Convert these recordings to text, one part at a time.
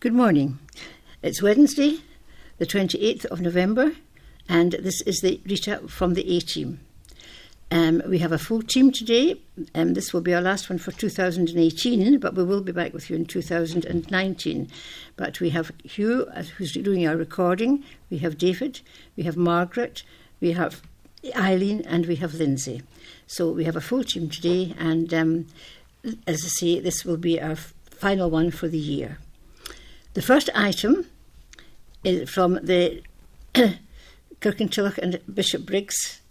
Good morning. It's Wednesday, the 28th of November, and this is the Rita from the A-Team. We have a full team today. This will be our last one for 2018, but we will be back with you in 2019. But we have Hugh, who's doing our recording. We have David, we have Margaret, we have Eileen, and we have Lindsay. So we have a full team today, and as I say, this will be our final one for the year. The first item is from the Kirkintilloch and Bishop Briggs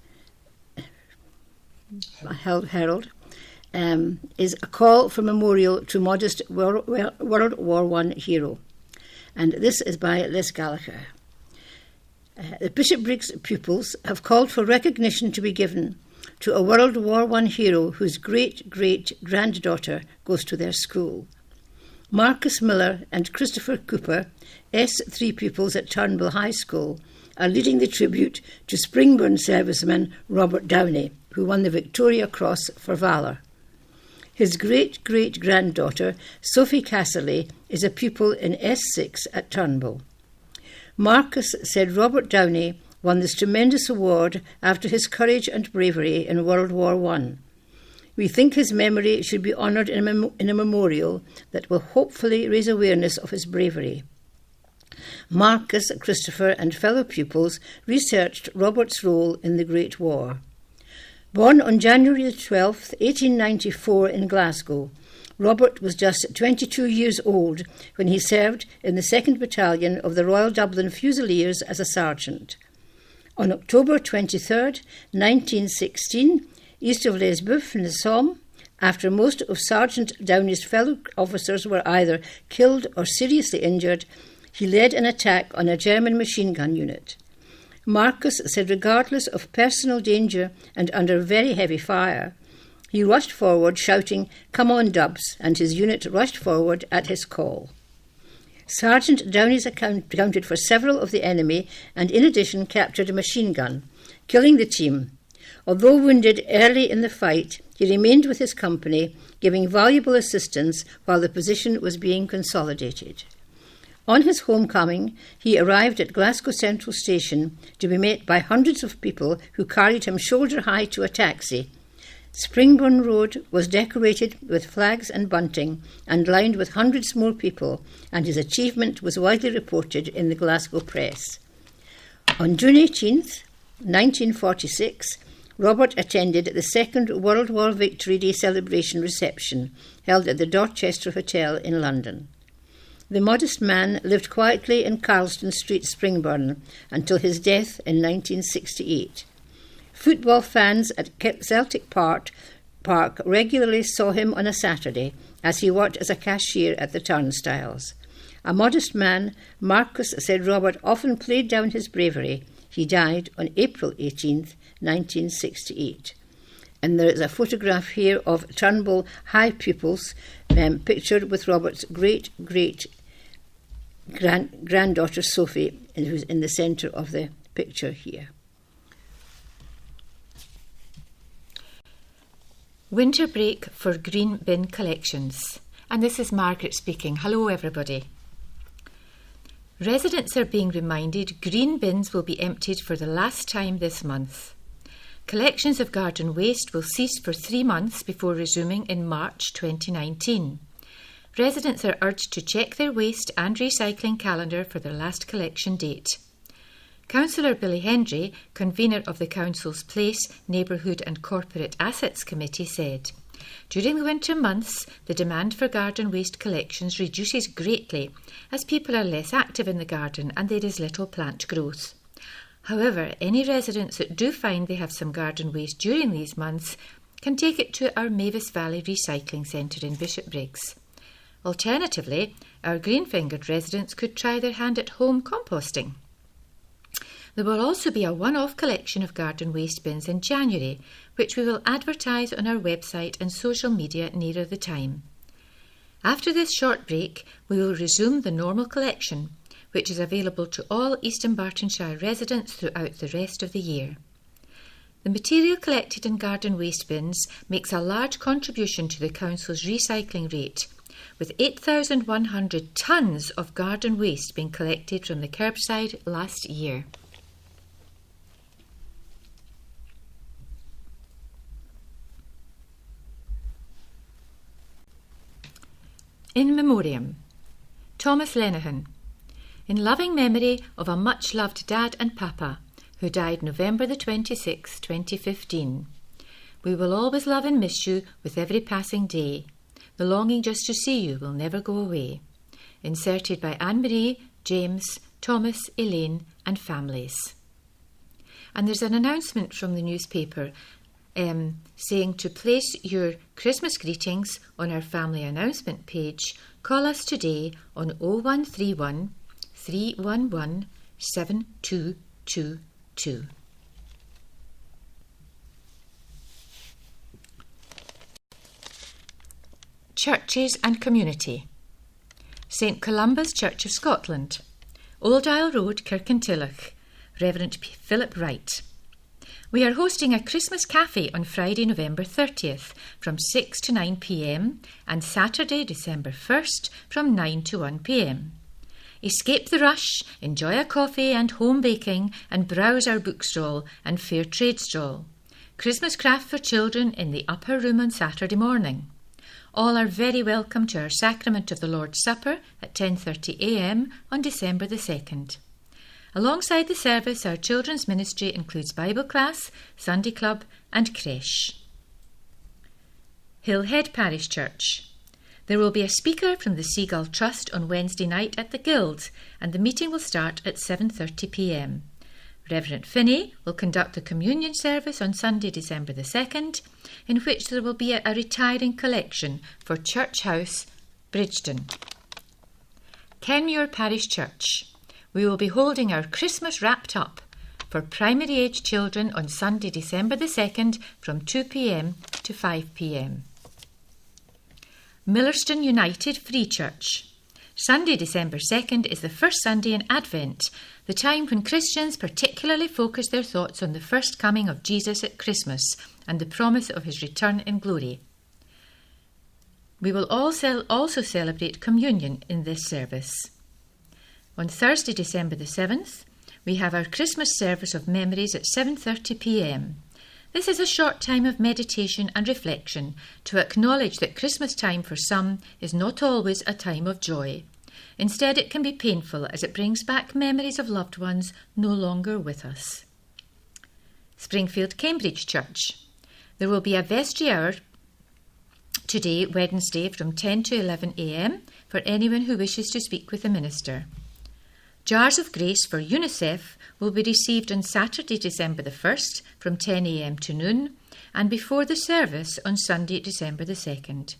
Herald, is a call for memorial to modest World War I hero. And this is by Les Gallagher. The Bishop Briggs pupils have called for recognition to be given to a World War I hero whose great-great-granddaughter goes to their school. Marcus Miller and Christopher Cooper, S3 pupils at Turnbull High School, are leading the tribute to Springburn serviceman Robert Downey, who won the Victoria Cross for valour. His great-great-granddaughter, Sophie Casserly, is a pupil in S6 at Turnbull. Marcus said Robert Downey won this tremendous award after his courage and bravery in World War I. We think his memory should be honoured in a memorial that will hopefully raise awareness of his bravery. Marcus, Christopher and fellow pupils researched Robert's role in the Great War. Born on January 12, 1894 in Glasgow, Robert was just 22 years old when he served in the 2nd Battalion of the Royal Dublin Fusiliers as a sergeant. On October 23, 1916, east of Les Boeufs in the Somme, after most of Sergeant Downey's fellow officers were either killed or seriously injured, he led an attack on a German machine gun unit. Marcus said regardless of personal danger and under very heavy fire, he rushed forward shouting, "Come on, Dubs," and his unit rushed forward at his call. Sergeant Downey's accounted for several of the enemy and in addition captured a machine gun, killing the team. Although wounded early in the fight, he remained with his company, giving valuable assistance while the position was being consolidated. On his homecoming, he arrived at Glasgow Central Station to be met by hundreds of people who carried him shoulder-high to a taxi. Springburn Road was decorated with flags and bunting and lined with hundreds more people, and his achievement was widely reported in the Glasgow press. On June 18, 1946, Robert attended the Second World War Victory Day celebration reception held at the Dorchester Hotel in London. The modest man lived quietly in Carlston Street, Springburn, until his death in 1968. Football fans at Celtic Park regularly saw him on a Saturday as he worked as a cashier at the turnstiles. A modest man, Marcus said Robert often played down his bravery. He died on April 18, 1968. And there is a photograph here of Turnbull High pupils pictured with Robert's great-great-granddaughter Sophie, who's in the centre of the picture here. Winter break for green bin collections. And this is Margaret speaking. Hello everybody. Residents are being reminded green bins will be emptied for the last time this month. Collections of garden waste will cease for 3 months before resuming in March 2019. Residents are urged to check their waste and recycling calendar for their last collection date. Councillor Billy Hendry, convener of the Council's Place, Neighbourhood and Corporate Assets Committee, said, "During the winter months, the demand for garden waste collections reduces greatly as people are less active in the garden and there is little plant growth. However, any residents that do find they have some garden waste during these months can take it to our Mavis Valley Recycling Centre in Bishopbriggs. Alternatively, our green-fingered residents could try their hand at home composting. There will also be a one-off collection of garden waste bins in January, which we will advertise on our website and social media nearer the time. After this short break, we will resume the normal collection, which is available to all East Dunbartonshire residents throughout the rest of the year. The material collected in garden waste bins makes a large contribution to the Council's recycling rate, with 8,100 tonnes of garden waste being collected from the curbside last year. In Memoriam, Thomas Lenihan, in loving memory of a much-loved Dad and Papa who died November the 26th, 2015. We will always love and miss you with every passing day. The longing just to see you will never go away. Inserted by Anne-Marie, James, Thomas, Elaine and families. And there's an announcement from the newspaper saying to place your Christmas greetings on our family announcement page. Call us today on 0131 311 7222. Churches and Community. St Columba's Church of Scotland, Old Isle Road, Kirkintilloch, Reverend Philip Wright. We are hosting a Christmas cafe on Friday, November 30th from 6 to 9 p.m. and Saturday, December 1st from 9 to 1 p.m. Escape the rush, enjoy a coffee and home baking and browse our bookstall and fair trade stall. Christmas craft for children in the upper room on Saturday morning. All are very welcome to our Sacrament of the Lord's Supper at 10:30 a.m. on December the 2nd. Alongside the service, our children's ministry includes Bible class, Sunday club and creche. Hillhead Parish Church. There will be a speaker from the Seagull Trust on Wednesday night at the Guild, and the meeting will start at 7:30 p.m. Reverend Finney will conduct the communion service on Sunday, December the 2nd, in which there will be a retiring collection for Church House, Bridgeton. Kenmure Parish Church. We will be holding our Christmas Wrapped Up for primary age children on Sunday, December the 2nd from 2 p.m. to 5 p.m. Millerston United Free Church. Sunday, December 2nd is the first Sunday in Advent, the time when Christians particularly focus their thoughts on the first coming of Jesus at Christmas and the promise of his return in glory. We will also celebrate communion in this service. On Thursday, December the 7th, we have our Christmas service of memories at 7:30 p.m. This is a short time of meditation and reflection to acknowledge that Christmas time for some is not always a time of joy. Instead, it can be painful as it brings back memories of loved ones no longer with us. Springfield Cambridge Church. There will be a vestry hour today, Wednesday, from 10 to 11 a.m. for anyone who wishes to speak with the minister. Jars of Grace for UNICEF will be received on Saturday, December the 1st from 10 a.m. to noon and before the service on Sunday, December the 2nd.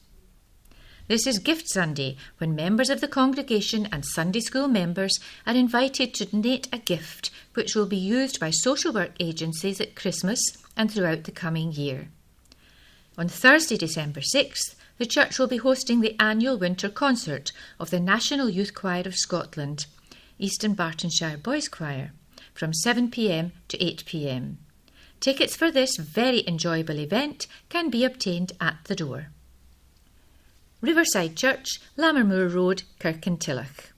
This is Gift Sunday, when members of the congregation and Sunday school members are invited to donate a gift which will be used by social work agencies at Christmas and throughout the coming year. On Thursday, December 6th, the church will be hosting the annual winter concert of the National Youth Choir of Scotland, Eastern Bartonshire Boys Choir, from 7 p.m. to 8 p.m. Tickets for this very enjoyable event can be obtained at the door. Riverside Church, Lammermoor Road, Kirkintilloch.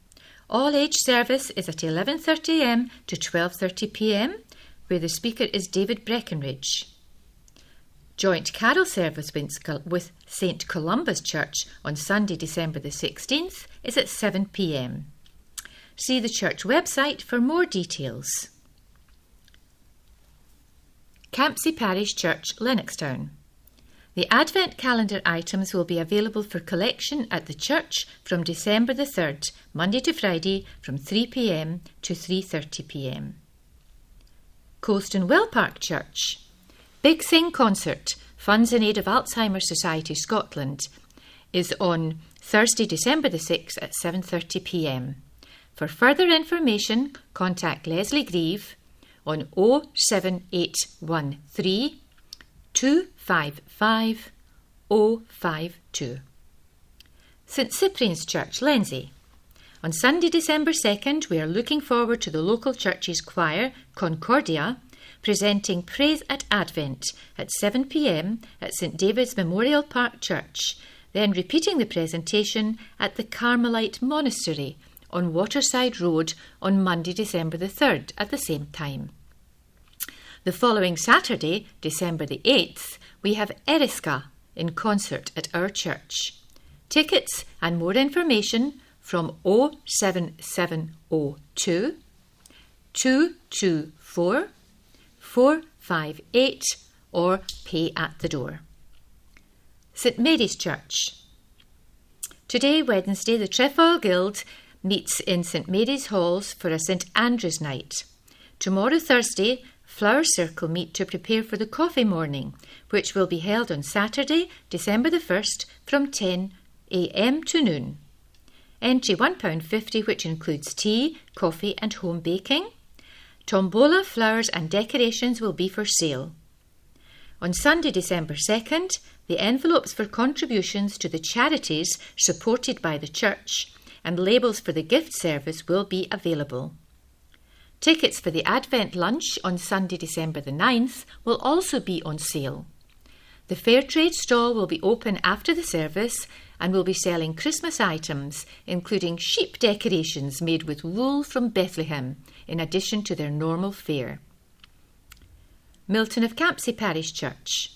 All-age service is at 11:30 a.m. to 12:30 p.m, where the speaker is David Breckenridge. Joint carol service with St Columba's Church on Sunday, December the 16th is at 7 p.m. See the church website for more details. Campsie Parish Church, Lennoxtown. The Advent calendar items will be available for collection at the church from December the 3rd, Monday to Friday, from 3 p.m. to 3:30 p.m. Coaston Well Park Church. Big Sing Concert, Funds in Aid of Alzheimer's Society Scotland, is on Thursday, December the 6th at 7:30 p.m. For further information, contact Leslie Grieve on 07813 255 052. St Cyprian's Church, Lenzie. On Sunday, December 2nd, we are looking forward to the local church's choir, Concordia, presenting Praise at Advent at 7 p.m. at St David's Memorial Park Church. then repeating the presentation at the Carmelite Monastery on Waterside Road on Monday, December the 3rd at the same time. The following Saturday, December the 8th, we have Eriska in concert at our church. Tickets and more information from 07702 224 458 or pay at the door. St Mary's Church. Today, Wednesday, the Trefoil Guild meets in St Mary's Halls for a St Andrew's night. Tomorrow, Thursday, Flower Circle meet to prepare for the coffee morning, which will be held on Saturday, December the 1st from 10 a.m. to noon. Entry £1.50, which includes tea, coffee and home baking. Tombola, flowers and decorations will be for sale. On Sunday, December 2nd, the envelopes for contributions to the charities supported by the church and labels for the gift service will be available. Tickets for the Advent lunch on Sunday, December the 9th will also be on sale. The Fair Trade stall will be open after the service and will be selling Christmas items, including sheep decorations made with wool from Bethlehem, in addition to their normal fare. Milton of Campsie Parish Church.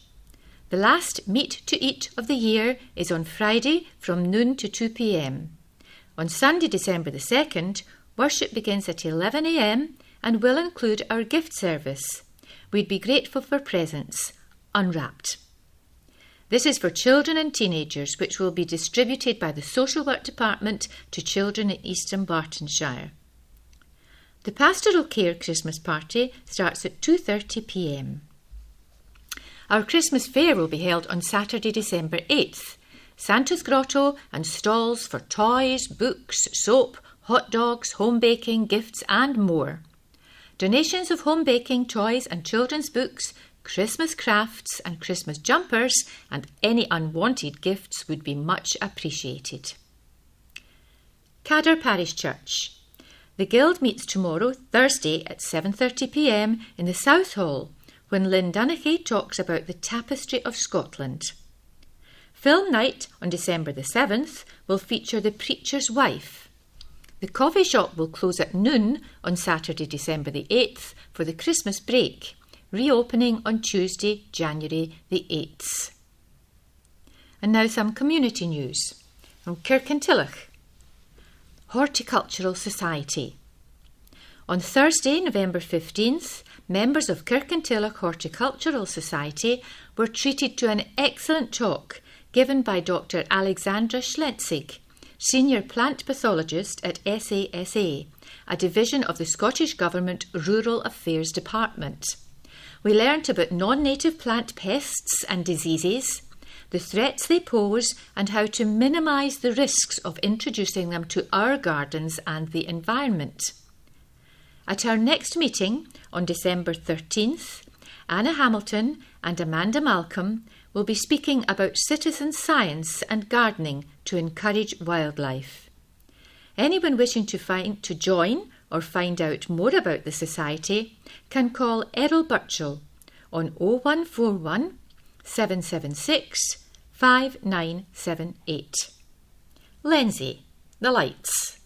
The last meet to eat of the year is on Friday from noon to 2 p.m. On Sunday, December the 2nd, worship begins at 11 a.m. and will include our gift service. We'd be grateful for presents, unwrapped. This is for children and teenagers, which will be distributed by the Social Work Department to children in Eastern Bartonshire. The Pastoral Care Christmas Party starts at 2:30 p.m. Our Christmas fair will be held on Saturday, December 8th. Santa's Grotto and stalls for toys, books, soap, hot dogs, home baking, gifts and more. Donations of home baking, toys and children's books, Christmas crafts and Christmas jumpers and any unwanted gifts would be much appreciated. Cadder Parish Church. The Guild meets tomorrow, Thursday at 7:30 p.m. in the South Hall when Lynn Dunachy talks about the Tapestry of Scotland. Film night on December the 7th will feature The Preacher's Wife. The coffee shop will close at noon on Saturday, December the 8th for the Christmas break, reopening on Tuesday, January the 8th. And now some community news from Kirkintilloch. Horticultural Society. On Thursday, November 15th, members of Kirkintilloch Horticultural Society were treated to an excellent talk given by Dr. Alexandra Schlenzig, Senior Plant Pathologist at SASA, a division of the Scottish Government Rural Affairs Department. We learnt about non-native plant pests and diseases, the threats they pose and how to minimise the risks of introducing them to our gardens and the environment. At our next meeting on December 13th, Anna Hamilton and Amanda Malcolm will be speaking about citizen science and gardening to encourage wildlife. Anyone wishing to join or find out more about the Society can call Errol Burchell on 0141 776 5978. Lenzie, the lights.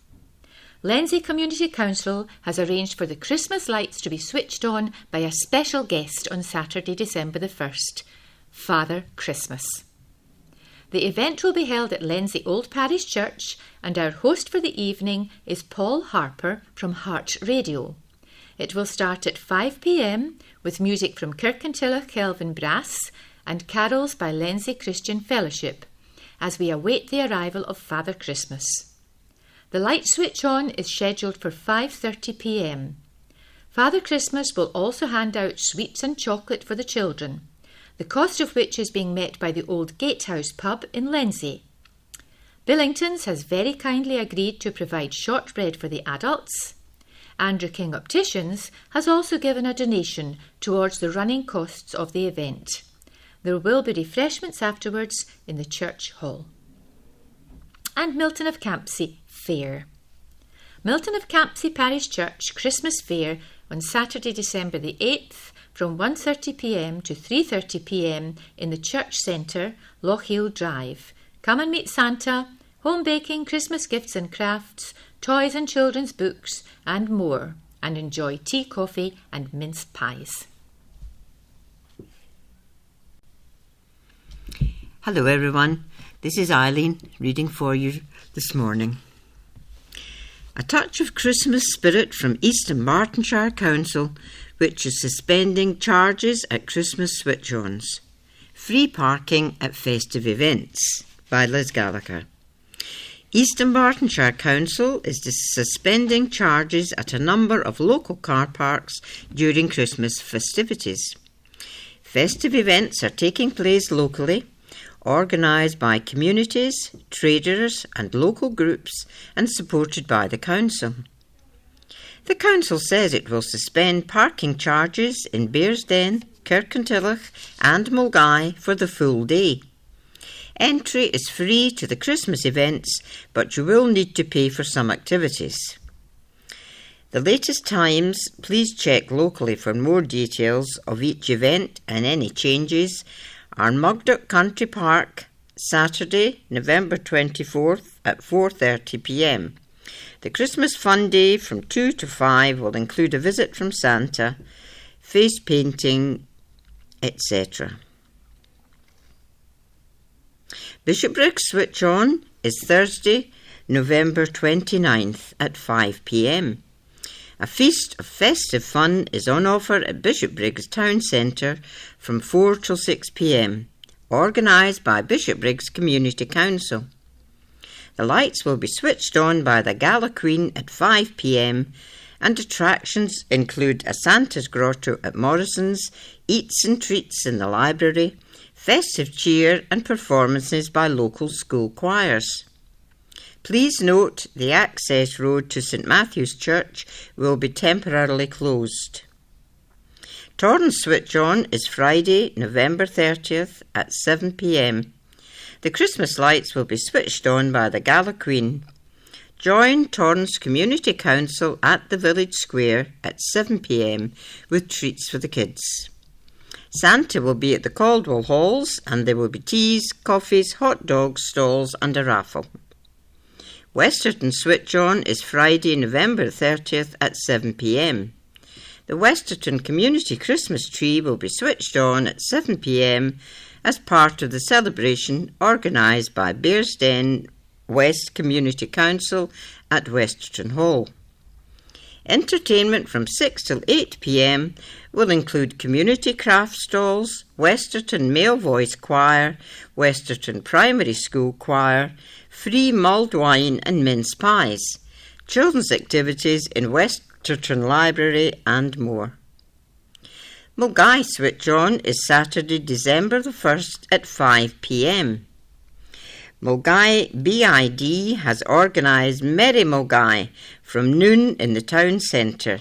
Lenzie Community Council has arranged for the Christmas lights to be switched on by a special guest on Saturday, December the 1st, Father Christmas. The event will be held at Lenzie Old Parish Church and our host for the evening is Paul Harper from Heart Radio. It will start at 5 p.m. with music from Kirkintilloch Brass and carols by Lenzie Christian Fellowship as we await the arrival of Father Christmas. The light switch on is scheduled for 5:30 p.m. Father Christmas will also hand out sweets and chocolate for the children, the cost of which is being met by the Old Gatehouse pub in Lenzie. Billington's has very kindly agreed to provide shortbread for the adults. Andrew King Opticians has also given a donation towards the running costs of the event. There will be refreshments afterwards in the church hall. And Milton of Campsie Fair. Milton of Campsie Parish Church Christmas Fair on Saturday, December the 8th from 1:30 p.m. to 3:30 p.m. in the church centre, Lochiel Drive, Come and meet Santa, home baking, Christmas gifts and crafts, toys and children's books, and more, and enjoy tea, coffee, and mince pies. Hello everyone, this is Eileen reading for you this morning. A touch of Christmas spirit from East Martinshire Council, which is suspending charges at Christmas switch-ons. Free parking at festive events, by Liz Gallagher. East Martinshire Council is suspending charges at a number of local car parks during Christmas festivities. Festive events are taking place locally, organised by communities, traders and local groups and supported by the Council. The Council says it will suspend parking charges in Bearsden, Kirkintilloch and Mulgai for the full day. Entry is free to the Christmas events, but you will need to pay for some activities. The latest times, please check locally for more details of each event and any changes, are Mugdock Country Park, Saturday, November 24th at 4:30pm. The Christmas Fun Day from 2 to 5 will include a visit from Santa, face painting, etc. Bishopbriggs Switch On is Thursday, November 29th at 5pm. A feast of festive fun is on offer at Bishopbriggs Town Centre from 4 till 6pm, organised by Bishopbriggs Community Council. The lights will be switched on by the Gala Queen at 5pm, and attractions include a Santa's Grotto at Morrison's, eats and treats in the library, festive cheer and performances by local school choirs. Please note the access road to St Matthew's Church will be temporarily closed. Torrance Switch On is Friday, November 30th at 7pm. The Christmas lights will be switched on by the Gala Queen. Join Torrance Community Council at the Village Square at 7pm with treats for the kids. Santa will be at the Caldwell Halls and there will be teas, coffees, hot dogs, stalls and a raffle. Westerton Switch On is Friday, November 30th at 7pm. The Westerton Community Christmas tree will be switched on at 7pm as part of the celebration organised by Bearsden West Community Council at Westerton Hall. Entertainment from 6 till 8pm will include community craft stalls, Westerton Male Voice Choir, Westerton Primary School Choir, free mulled wine and mince pies, children's activities in Westerton Library and more. Mulgai Switch On is Saturday, December the 1st at 5pm. Mulgai BID has organised Merry Mulgai from noon in the town centre,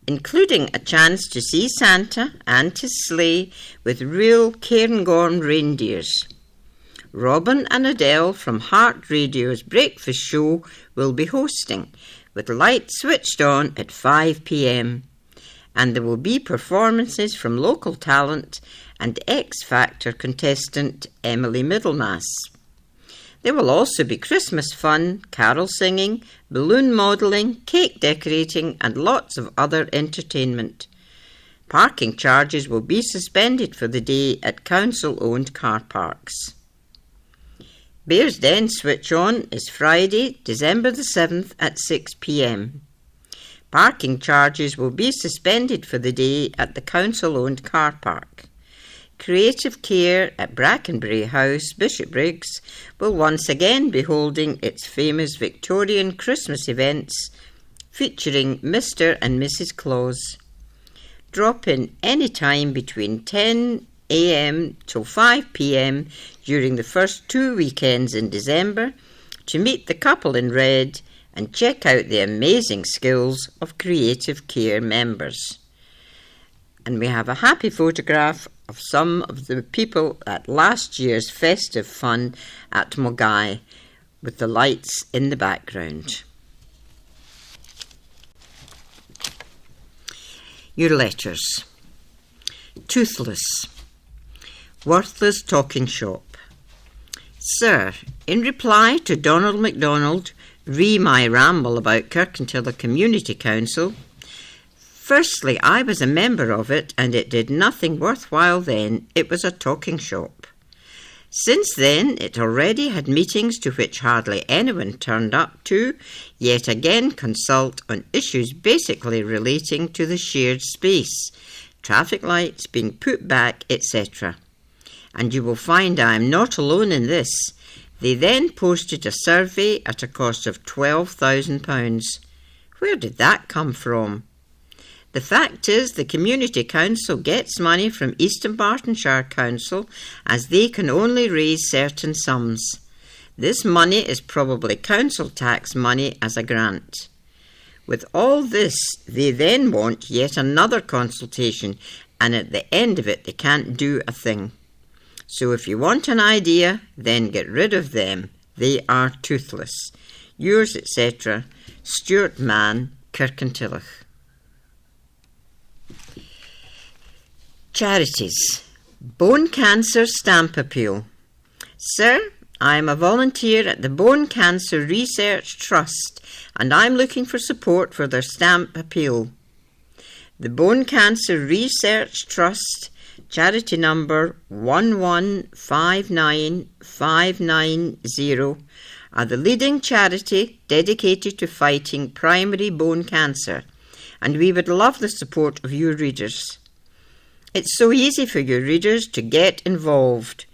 including a chance to see Santa and his sleigh with real Cairngorm reindeers. Robin and Adele from Heart Radio's breakfast show will be hosting, with lights switched on at 5pm, and there will be performances from local talent and X Factor contestant Emily Middlemass. There will also be Christmas fun, carol singing, balloon modelling, cake decorating and lots of other entertainment. Parking charges will be suspended for the day at council-owned car parks. Bearsden Switch On is Friday, December the 7th at 6pm. Parking charges will be suspended for the day at the council-owned car park. Creative Care at Brackenbury House, Bishopbriggs, will once again be holding its famous Victorian Christmas events featuring Mr. and Mrs. Claus. Drop in any time between 10am till 5pm during the first 2 weekends in December to meet the couple in red and check out the amazing skills of Creative Care members. And we have a happy photograph of some of the people at last year's festive fun at Mulgai with the lights in the background. Your letters. Toothless. Worthless talking shop. Sir, in reply to Donald MacDonald, re my ramble about Kirkintilloch Community Council, firstly, I was a member of it and it did nothing worthwhile then. It was a talking shop. Since then, it already had meetings to which hardly anyone turned up to yet again consult on issues basically relating to the shared space, traffic lights being put back, etc. And you will find I am not alone in this. They then posted a survey at a cost of £12,000. Where did that come from? The fact is the Community Council gets money from East Dunbartonshire Council as they can only raise certain sums. This money is probably council tax money as a grant. With all this, they then want yet another consultation, and at the end of it they can't do a thing. So if you want an idea, then get rid of them. They are toothless. Yours, etc., Stuart Mann, Kirkintilloch. Charities. Bone Cancer Stamp Appeal. Sir, I am a volunteer at the Bone Cancer Research Trust and I'm looking for support for their stamp appeal. The Bone Cancer Research Trust, charity number 1159590, are the leading charity dedicated to fighting primary bone cancer, and we would love the support of your readers. It's so easy for your readers to get involved.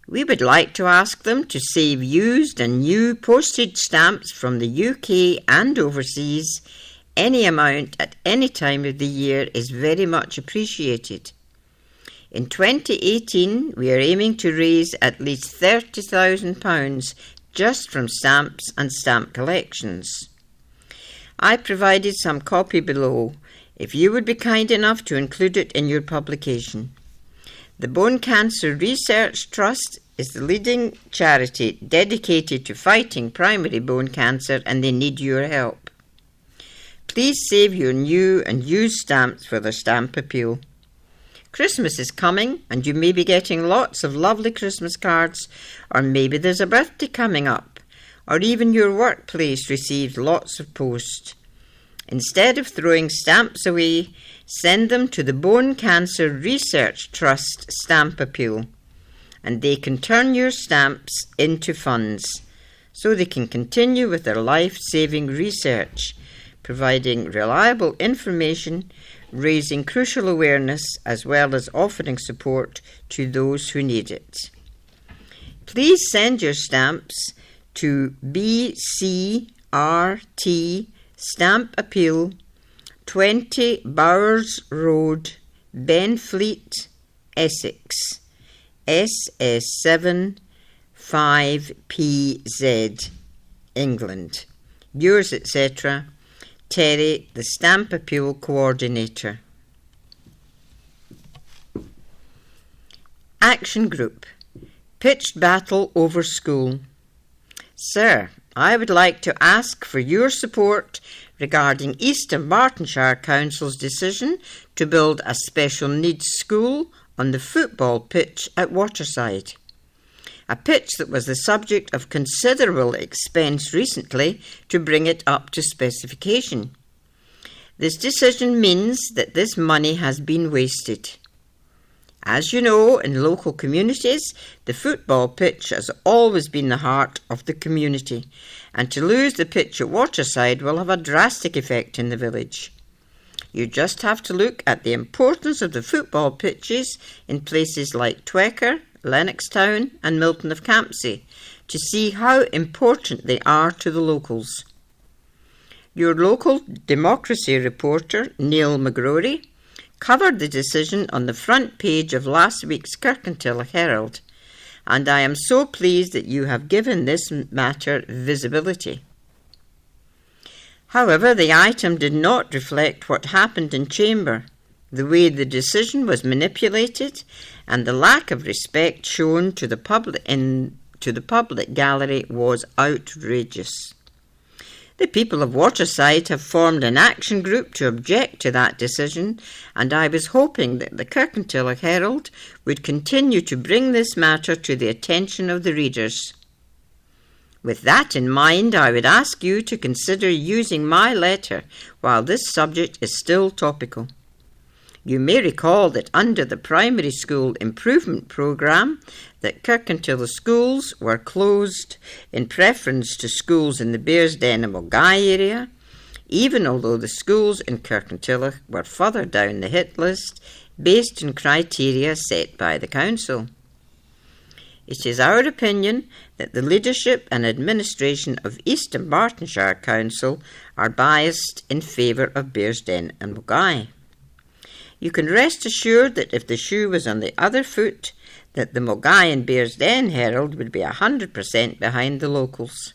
We would like to ask them to save used and new postage stamps from the UK and overseas. Any amount at any time of the year is very much appreciated. In 2018, we are aiming to raise at least £30,000 just from stamps and stamp collections. I provided some copy below, if you would be kind enough to include it in your publication. The Bone Cancer Research Trust is the leading charity dedicated to fighting primary bone cancer and they need your help. Please save your new and used stamps for the stamp appeal. Christmas is coming and you may be getting lots of lovely Christmas cards, or maybe there's a birthday coming up, or even your workplace receives lots of post. Instead of throwing stamps away, send them to the Bone Cancer Research Trust Stamp Appeal, and they can turn your stamps into funds so they can continue with their life-saving research, providing reliable information, raising crucial awareness, as well as offering support to those who need it. Please send your stamps to BCRT Stamp Appeal, 20 Bowers Road, Benfleet, Essex, SS7 5PZ, England. Yours, etc., Terry, the Stamp Appeal Coordinator. Action Group. Pitched battle over school. Sir, I would like to ask for your support regarding East Dunbartonshire Council's decision to build a special needs school on the football pitch at Waterside. A pitch that was the subject of considerable expense recently to bring it up to specification. This decision means that this money has been wasted. As you know, in local communities, the football pitch has always been the heart of the community, and to lose the pitch at Waterside will have a drastic effect in the village. You just have to look at the importance of the football pitches in places like Twecker, Lennoxtown and Milton of Campsie to see how important they are to the locals. Your local democracy reporter, Neil McGrory, covered the decision on the front page of last week's Kirkintilloch Herald, and I am so pleased that you have given this matter visibility. However, the item did not reflect what happened in Chamber, the way the decision was manipulated, and the lack of respect shown to the public gallery was outrageous. The people of Waterside have formed an action group to object to that decision, and I was hoping that the Kirkintilloch Herald would continue to bring this matter to the attention of the readers. With that in mind, I would ask you to consider using my letter while this subject is still topical. You may recall that under the Primary School Improvement Programme that Kirkintilloch schools were closed in preference to schools in the Bearsden and Mulgai area, even although the schools in Kirkintilloch were further down the hit list based on criteria set by the council. It is our opinion that the leadership and administration of East Dunbartonshire Council are biased in favour of Bearsden and Mulgai. You can rest assured that if the shoe was on the other foot, that the Mulgai and Bearsden Herald would be 100% behind the locals.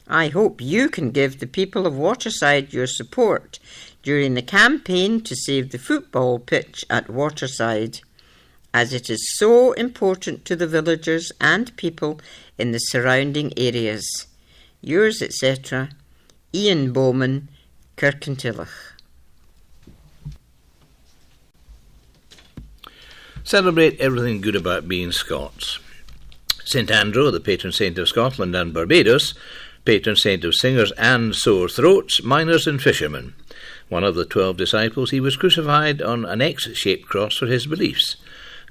I hope you can give the people of Waterside your support during the campaign to save the football pitch at Waterside, as it is so important to the villagers and people in the surrounding areas. Yours, etc., Ian Bowman, Kirkintilloch. Celebrate everything good about being Scots. St Andrew, the patron saint of Scotland and Barbados, patron saint of singers and sore throats, miners and fishermen. One of the 12 disciples, he was crucified on an X-shaped cross for his beliefs.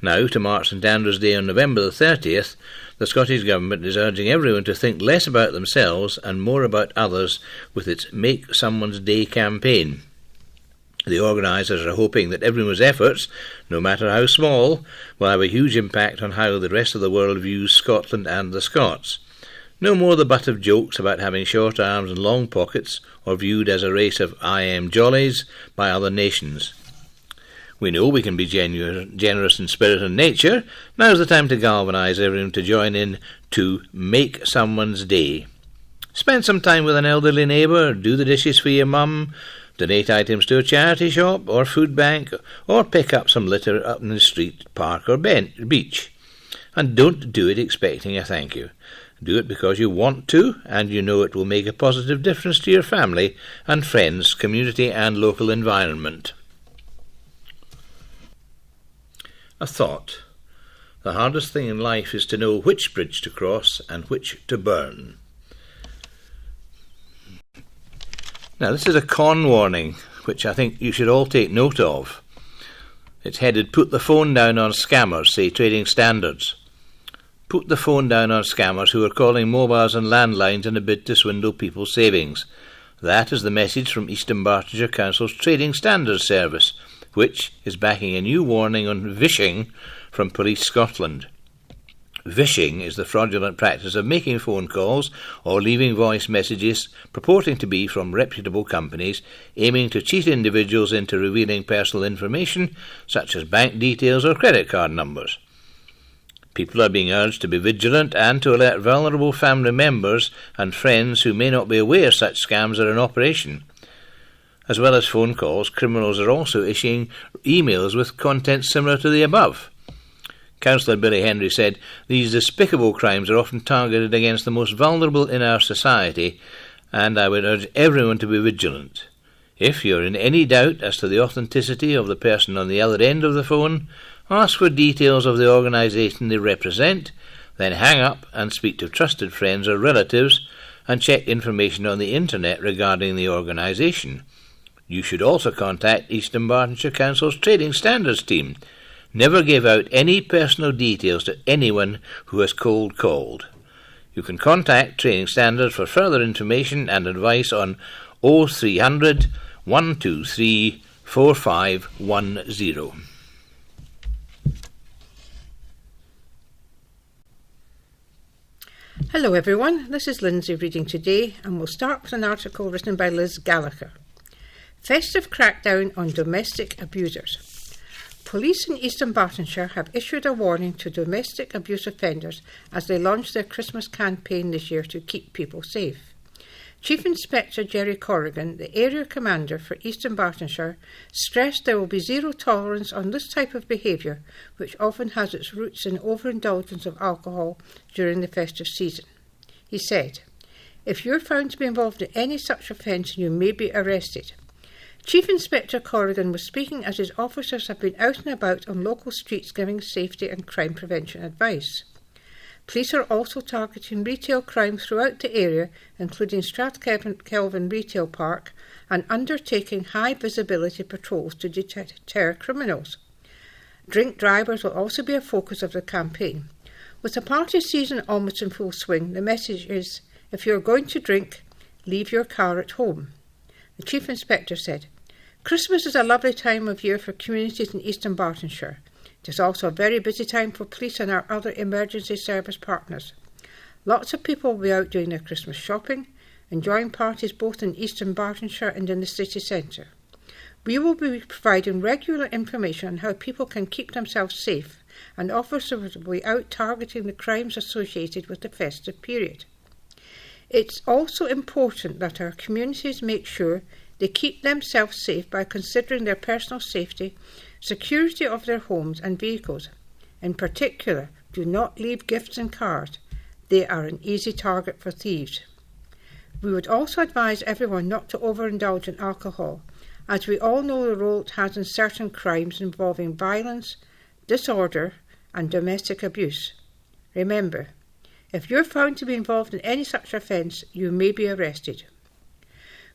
Now, to mark St Andrew's Day on November the 30th, the Scottish Government is urging everyone to think less about themselves and more about others with its Make Someone's Day campaign. The organisers are hoping that everyone's efforts, no matter how small, will have a huge impact on how the rest of the world views Scotland and the Scots. No more the butt of jokes about having short arms and long pockets, or viewed as a race of I am jollies by other nations. We know we can be generous in spirit and nature. Now's the time to galvanise everyone to join in to Make Someone's Day. Spend some time with an elderly neighbour, do the dishes for your mum, donate items to a charity shop or food bank, or pick up some litter up in the street, park or beach. And don't do it expecting a thank you. Do it because you want to, and you know it will make a positive difference to your family and friends, community and local environment. A thought. The hardest thing in life is to know which bridge to cross and which to burn. Now, this is a con warning, which I think you should all take note of. It's headed, Put the phone down on scammers, say Trading Standards. Put the phone down on scammers who are calling mobiles and landlines in a bid to swindle people's savings. That is the message from East Dunbartonshire Council's Trading Standards Service, which is backing a new warning on vishing from Police Scotland. Vishing is the fraudulent practice of making phone calls or leaving voice messages purporting to be from reputable companies aiming to cheat individuals into revealing personal information such as bank details or credit card numbers. People are being urged to be vigilant and to alert vulnerable family members and friends who may not be aware such scams are in operation. As well as phone calls, criminals are also issuing emails with content similar to the above. Councillor Billy Henry said, "These despicable crimes are often targeted against the most vulnerable in our society, and I would urge everyone to be vigilant. If you're in any doubt as to the authenticity of the person on the other end of the phone, ask for details of the organisation they represent, then hang up and speak to trusted friends or relatives and check information on the internet regarding the organisation. You should also contact East Dunbartonshire Council's Trading Standards team. Never give out any personal details to anyone who has cold called. You can contact Trading Standards for further information and advice on 0300 123 4510. Hello everyone, this is Lindsay reading today, and we'll start with an article written by Liz Gallagher. Festive crackdown on domestic abusers. Police in East Dunbartonshire have issued a warning to domestic abuse offenders as they launch their Christmas campaign this year to keep people safe. Chief Inspector Jerry Corrigan, the area commander for East Dunbartonshire, stressed there will be zero tolerance on this type of behaviour, which often has its roots in overindulgence of alcohol during the festive season. He said, If you're found to be involved in any such offence, you may be arrested. Chief Inspector Corrigan was speaking as his officers have been out and about on local streets giving safety and crime prevention advice. Police are also targeting retail crime throughout the area, including Strathkelvin Retail Park, and undertaking high-visibility patrols to deter criminals. Drink drivers will also be a focus of the campaign. With the party season almost in full swing, the message is, if you're going to drink, leave your car at home. The Chief Inspector said, Christmas is a lovely time of year for communities in Eastern Bartonshire. It is also a very busy time for police and our other emergency service partners. Lots of people will be out doing their Christmas shopping, enjoying parties both in Eastern Bartonshire and in the city centre. We will be providing regular information on how people can keep themselves safe, and officers will be out targeting the crimes associated with the festive period. It's also important that our communities make sure they keep themselves safe by considering their personal safety, security of their homes and vehicles. In particular, do not leave gifts in cars. They are an easy target for thieves. We would also advise everyone not to overindulge in alcohol, as we all know the role it has in certain crimes involving violence, disorder and domestic abuse. Remember, if you're found to be involved in any such offence, you may be arrested.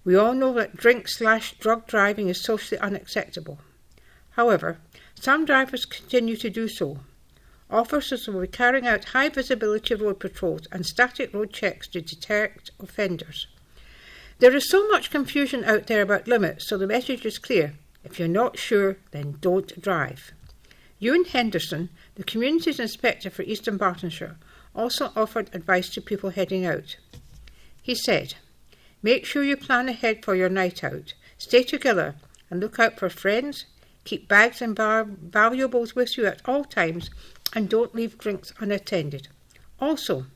We all know that drink/drug driving is socially unacceptable. However, some drivers continue to do so. Officers will be carrying out high-visibility road patrols and static road checks to detect offenders. There is so much confusion out there about limits, so the message is clear. If you're not sure, then don't drive. Ewan Henderson, the Communities Inspector for Eastern Bartonshire, also offered advice to people heading out. He said, make sure you plan ahead for your night out, stay together and look out for friends, keep bags and valuables with you at all times and don't leave drinks unattended. Also,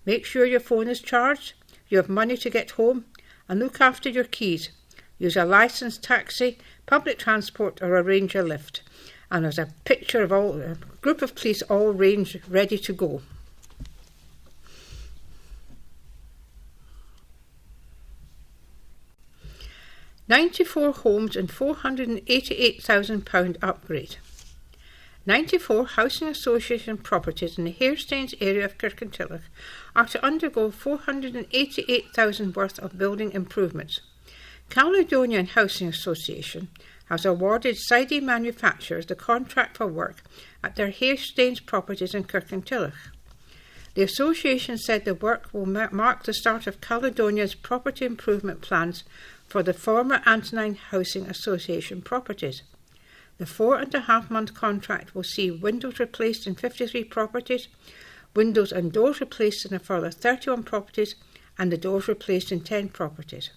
make sure your phone is charged, you have money to get home and look after your keys. Use a licensed taxi, public transport or arrange a lift. And there's a picture of a group of police all ranged ready to go. £94 homes and £488,000 upgrade. 94 housing association properties in the Hairstains area of Kirkintilloch are to undergo £488,000 worth of building improvements. Caledonian Housing Association has awarded Sidey Manufacturers the contract for work at their Hairstains properties in Kirkintilloch. The association said the work will mark the start of Caledonia's property improvement plans for the former Antonine Housing Association properties. The 4.5-month contract will see windows replaced in 53 properties, windows and doors replaced in a further 31 properties, and the doors replaced in 10 properties.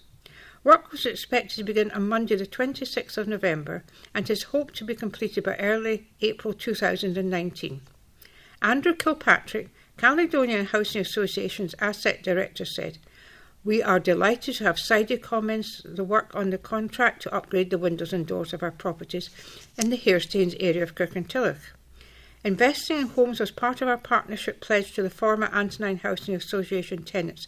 Work was expected to begin on Monday the 26th of November and is hoped to be completed by early April 2019. Andrew Kilpatrick, Caledonian Housing Association's Asset Director, said, we are delighted to have Sidey commence the work on the contract to upgrade the windows and doors of our properties in the Hairstains area of Kirkintilloch. Investing in homes was part of our partnership pledge to the former Antonine Housing Association tenants,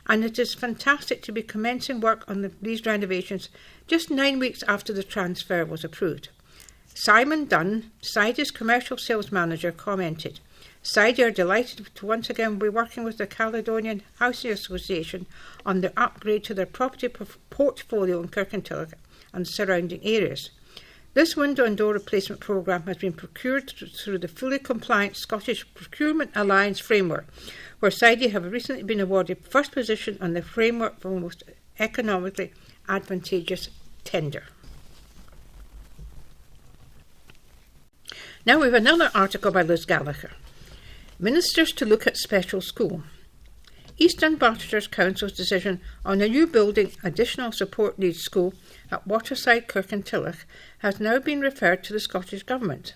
and it is fantastic to be commencing work on these renovations just 9 weeks after the transfer was approved. Simon Dunn, Sidey's commercial sales manager, commented, Sidey are delighted to once again be working with the Caledonian Housing Association on the upgrade to their property portfolio in Kirkintilloch and surrounding areas. This window and door replacement programme has been procured through the fully compliant Scottish Procurement Alliance framework, where Sidey have recently been awarded first position on the framework for the most economically advantageous tender. Now we have another article by Liz Gallagher. Ministers to look at special school. Eastern Bartonshire Council's decision on a new building additional support needs school at Waterside, Kirkintilloch has now been referred to the Scottish Government.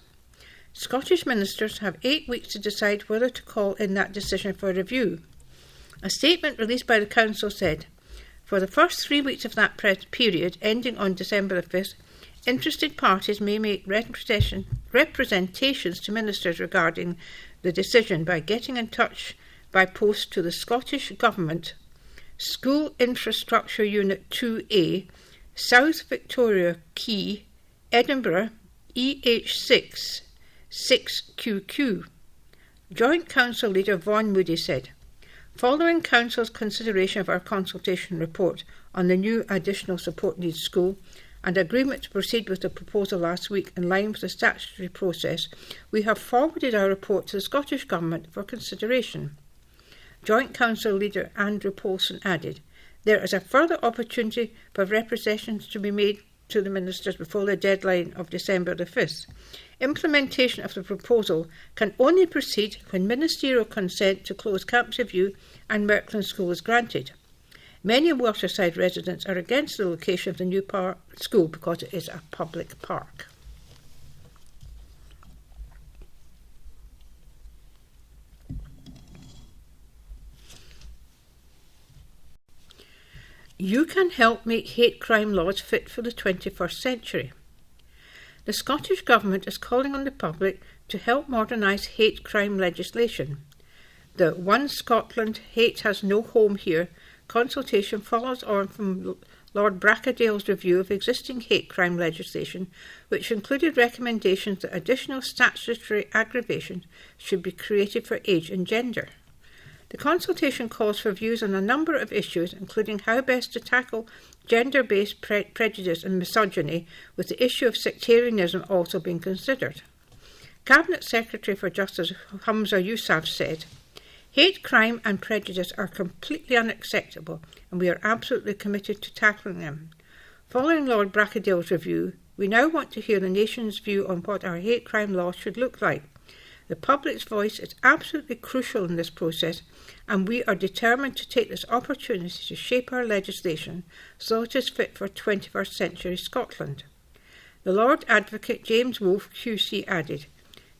Scottish ministers have 8 weeks to decide whether to call in that decision for review. A statement released by the Council said, for the first 3 weeks of that period, ending on December the 5th, interested parties may make representations to ministers regarding the decision by getting in touch by post to the Scottish Government, School Infrastructure Unit 2A, South Victoria Quay, Edinburgh, EH6 6QQ. Joint Council Leader Vaughan Moody said, "Following Council's consideration of our consultation report on the new additional support needs school and agreement to proceed with the proposal last week in line with the statutory process, we have forwarded our report to the Scottish Government for consideration." Joint Council Leader Andrew Paulson added, "There is a further opportunity for representations to be made to the Ministers before the deadline of December the 5th. Implementation of the proposal can only proceed when ministerial consent to close Campsie View and Merkland School is granted. Many Waterside residents are against the location of the new school because it is a public park." You can help make hate crime laws fit for the 21st century. The Scottish Government is calling on the public to help modernise hate crime legislation. The One Scotland Hate Has No Home Here consultation follows on from Lord Bracadale's review of existing hate crime legislation, which included recommendations that additional statutory aggravation should be created for age and gender. The consultation calls for views on a number of issues, including how best to tackle gender-based prejudice and misogyny, with the issue of sectarianism also being considered. Cabinet Secretary for Justice Hamza Yousaf said, "Hate crime and prejudice are completely unacceptable, and we are absolutely committed to tackling them. Following Lord Bracadale's review, we now want to hear the nation's view on what our hate crime law should look like. The public's voice is absolutely crucial in this process, and we are determined to take this opportunity to shape our legislation so it is fit for 21st century Scotland." The Lord Advocate James Wolfe QC added,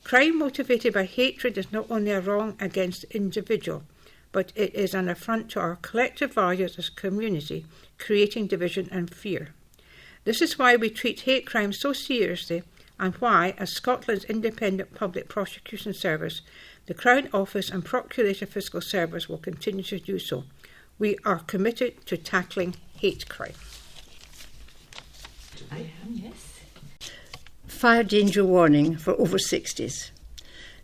"Crime motivated by hatred is not only a wrong against the individual, but it is an affront to our collective values as a community, creating division and fear. This is why we treat hate crime so seriously, and why, as Scotland's independent public prosecution service, the Crown Office and Procurator Fiscal Service will continue to do so. We are committed to tackling hate crime." I am, yes. Fire danger warning for over 60s.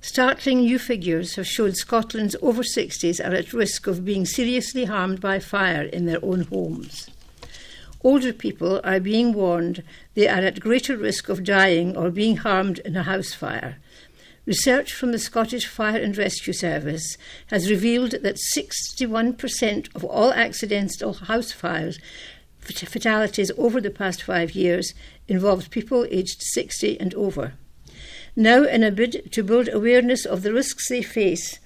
Startling new figures have shown Scotland's over 60s are at risk of being seriously harmed by fire in their own homes. Older people are being warned they are at greater risk of dying or being harmed in a house fire. Research from the Scottish Fire and Rescue Service has revealed that 61% of all accidental house fires fatalities over the past 5 years involved people aged 60 and over. Now, in a bid to build awareness of the risks they face,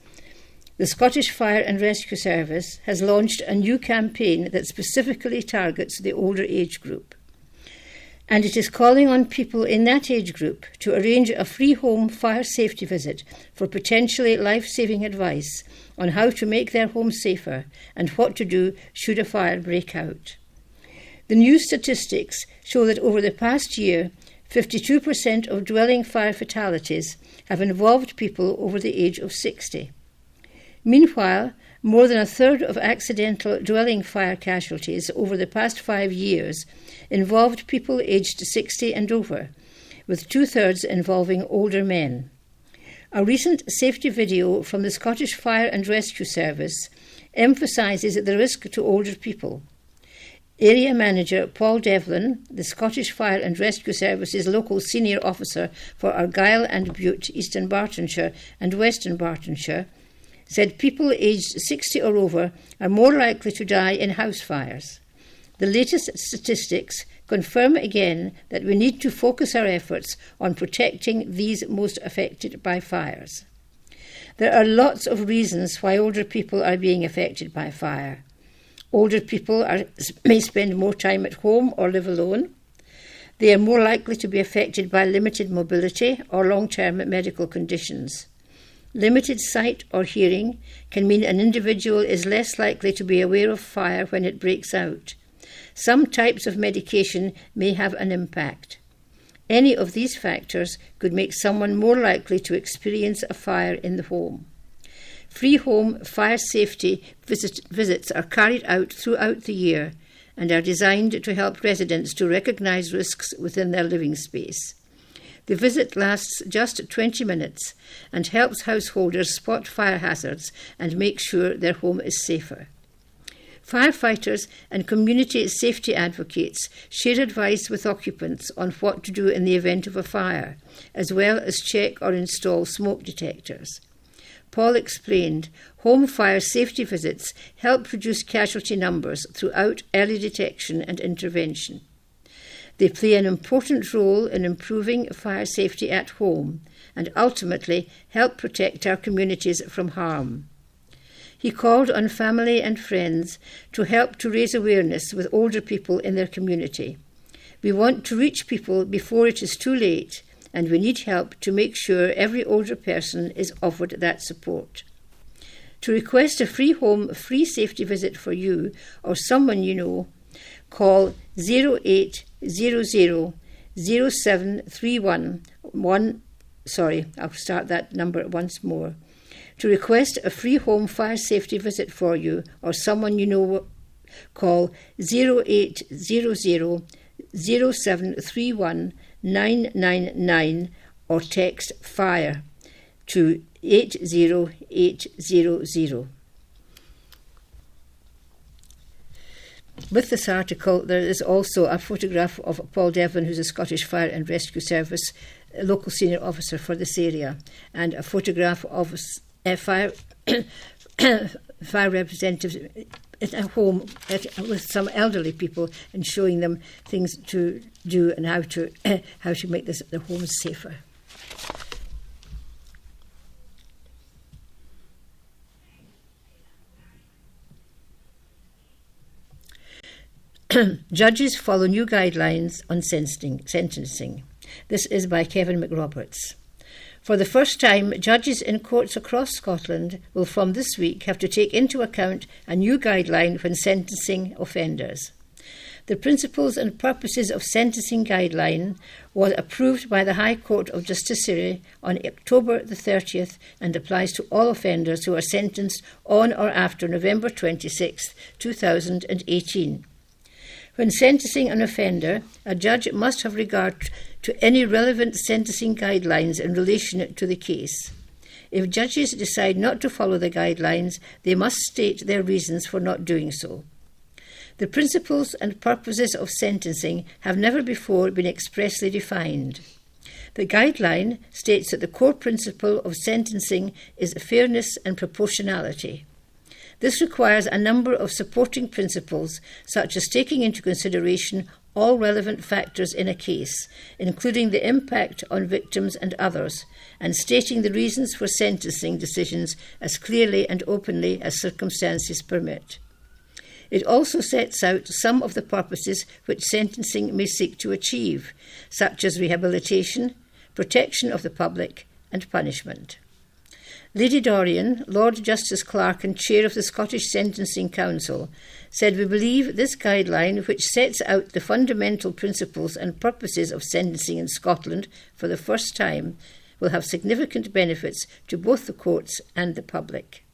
the Scottish Fire and Rescue Service has launched a new campaign that specifically targets the older age group. And it is calling on people in that age group to arrange a free home fire safety visit for potentially life-saving advice on how to make their home safer and what to do should a fire break out. The new statistics show that over the past year, 52% of dwelling fire fatalities have involved people over the age of 60. Meanwhile, more than a third of accidental dwelling fire casualties over the past 5 years involved people aged 60 and over, with 2/3 involving older men. A recent safety video from the Scottish Fire and Rescue Service emphasises the risk to older people. Area Manager Paul Devlin, the Scottish Fire and Rescue Service's local senior officer for Argyll and Bute, Eastern Bartonshire and Western Bartonshire, said people aged 60 or over are more likely to die in house fires. The latest statistics confirm again that we need to focus our efforts on protecting these most affected by fires. There are lots of reasons why older people are being affected by fire. Older people may spend more time at home or live alone. They are more likely to be affected by limited mobility or long-term medical conditions. Limited sight or hearing can mean an individual is less likely to be aware of fire when it breaks out. Some types of medication may have an impact. Any of these factors could make someone more likely to experience a fire in the home. Free home fire safety visits are carried out throughout the year and are designed to help residents to recognise risks within their living space. The visit lasts just 20 minutes and helps householders spot fire hazards and make sure their home is safer. Firefighters and community safety advocates share advice with occupants on what to do in the event of a fire, as well as check or install smoke detectors. Paul explained, home fire safety visits help reduce casualty numbers throughout early detection and intervention. They play an important role in improving fire safety at home and ultimately help protect our communities from harm. He called on family and friends to help to raise awareness with older people in their community. We want to reach people before it is too late, and we need help to make sure every older person is offered that support. To request a free home, free safety visit for you or someone you know, call 0800 0731 I'll start that number once more. To request a free home fire safety visit for you or someone you know, call 0800 0731 999 or text FIRE to 80800. With this article, there is also a photograph of Paul Devlin, who's a Scottish Fire and Rescue Service local senior officer for this area, and a photograph of fire representatives at a home with some elderly people and showing them things to do and how to make the homes safer. Judges follow new guidelines on sentencing. This is by Kevin McRoberts. For the first time, judges in courts across Scotland will from this week have to take into account a new guideline when sentencing offenders. The Principles and Purposes of Sentencing Guideline was approved by the High Court of Justiciary on October the 30th and applies to all offenders who are sentenced on or after November 26, 2018. When sentencing an offender, a judge must have regard to any relevant sentencing guidelines in relation to the case. If judges decide not to follow the guidelines, they must state their reasons for not doing so. The principles and purposes of sentencing have never before been expressly defined. The guideline states that the core principle of sentencing is fairness and proportionality. This requires a number of supporting principles, such as taking into consideration all relevant factors in a case, including the impact on victims and others, and stating the reasons for sentencing decisions as clearly and openly as circumstances permit. It also sets out some of the purposes which sentencing may seek to achieve, such as rehabilitation, protection of the public, and punishment. Lady Dorian, Lord Justice Clerk and Chair of the Scottish Sentencing Council, said, "We believe this guideline, which sets out the fundamental principles and purposes of sentencing in Scotland for the first time, will have significant benefits to both the courts and the public.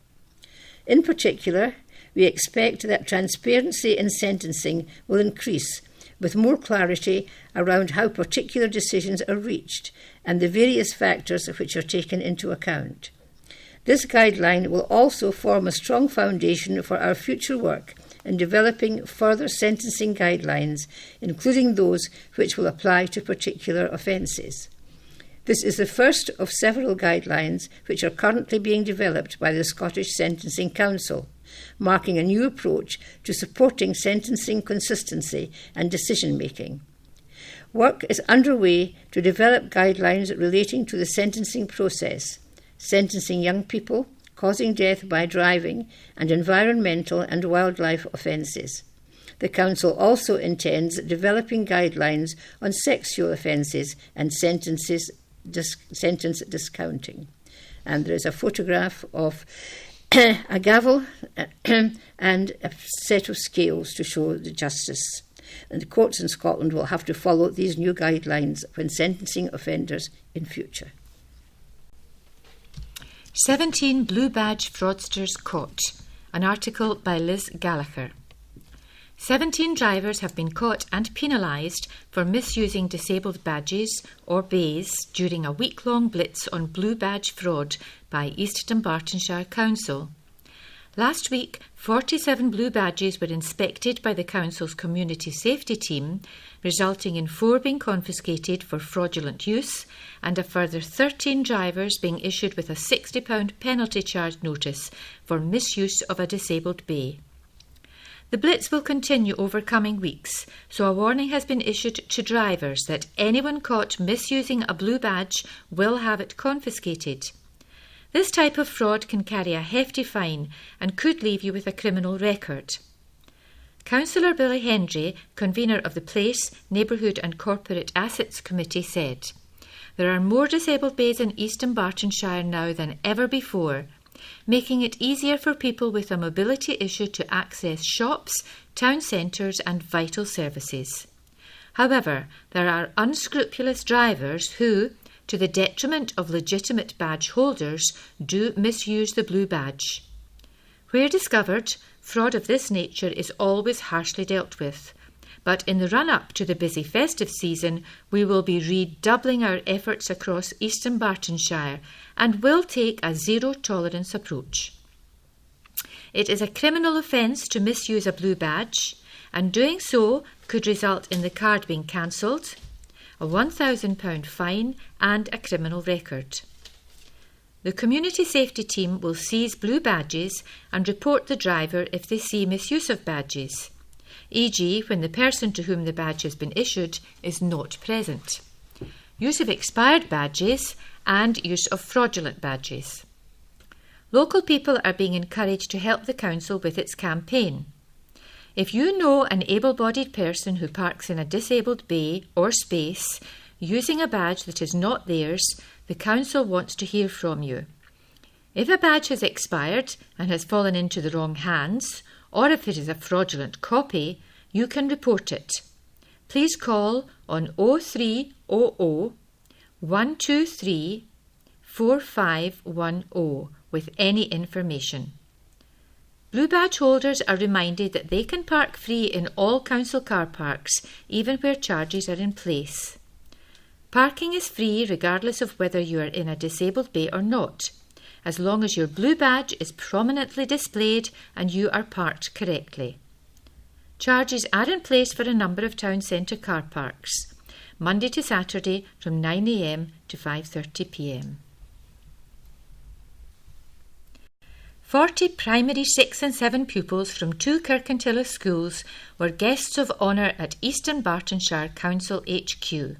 In particular, we expect that transparency in sentencing will increase, with more clarity around how particular decisions are reached and the various factors which are taken into account. This guideline will also form a strong foundation for our future work in developing further sentencing guidelines, including those which will apply to particular offences. This is the first of several guidelines which are currently being developed by the Scottish Sentencing Council, marking a new approach to supporting sentencing consistency and decision-making. Work is underway to develop guidelines relating to the sentencing process, sentencing young people, causing death by driving, and environmental and wildlife offences. The Council also intends developing guidelines on sexual offences and sentence discounting. And there is a photograph of a gavel and a set of scales to show the justice. And the courts in Scotland will have to follow these new guidelines when sentencing offenders in future. 17 Blue Badge Fraudsters Caught, an article by Liz Gallagher. 17 drivers have been caught and penalised for misusing disabled badges or bays during a week-long blitz on blue badge fraud by East Dunbartonshire Council. Last week, 47 blue badges were inspected by the Council's Community Safety Team, resulting in 4 being confiscated for fraudulent use and a further 13 drivers being issued with a £60 penalty charge notice for misuse of a disabled bay. The blitz will continue over coming weeks, so a warning has been issued to drivers that anyone caught misusing a blue badge will have it confiscated. This type of fraud can carry a hefty fine and could leave you with a criminal record. Councillor Billy Hendry, convener of the Place, Neighbourhood and Corporate Assets Committee, said, "There are more disabled bays in East Dunbartonshire now than ever before, making it easier for people with a mobility issue to access shops, town centres and vital services. However, there are unscrupulous drivers who, to the detriment of legitimate badge holders, do misuse the blue badge. Where discovered, fraud of this nature is always harshly dealt with, but in the run-up to the busy festive season, we will be redoubling our efforts across East Dunbartonshire and will take a zero-tolerance approach. It is a criminal offence to misuse a blue badge, and doing so could result in the card being cancelled, a £1,000 fine and a criminal record. The Community Safety Team will seize blue badges and report the driver if they see misuse of badges, e.g. when the person to whom the badge has been issued is not present, use of expired badges and use of fraudulent badges. Local people are being encouraged to help the Council with its campaign. If you know an able-bodied person who parks in a disabled bay or space using a badge that is not theirs, the Council wants to hear from you. If a badge has expired and has fallen into the wrong hands, or if it is a fraudulent copy, you can report it. Please call on 0300 123 4510 with any information. Blue badge holders are reminded that they can park free in all council car parks, even where charges are in place. Parking is free regardless of whether you are in a disabled bay or not, as long as your blue badge is prominently displayed and you are parked correctly. Charges are in place for a number of town centre car parks, Monday to Saturday from 9 a.m. to 5:30 p.m. 40 primary 6 and 7 pupils from 2 Kirkintilloch schools were guests of honour at East Dunbartonshire Council HQ.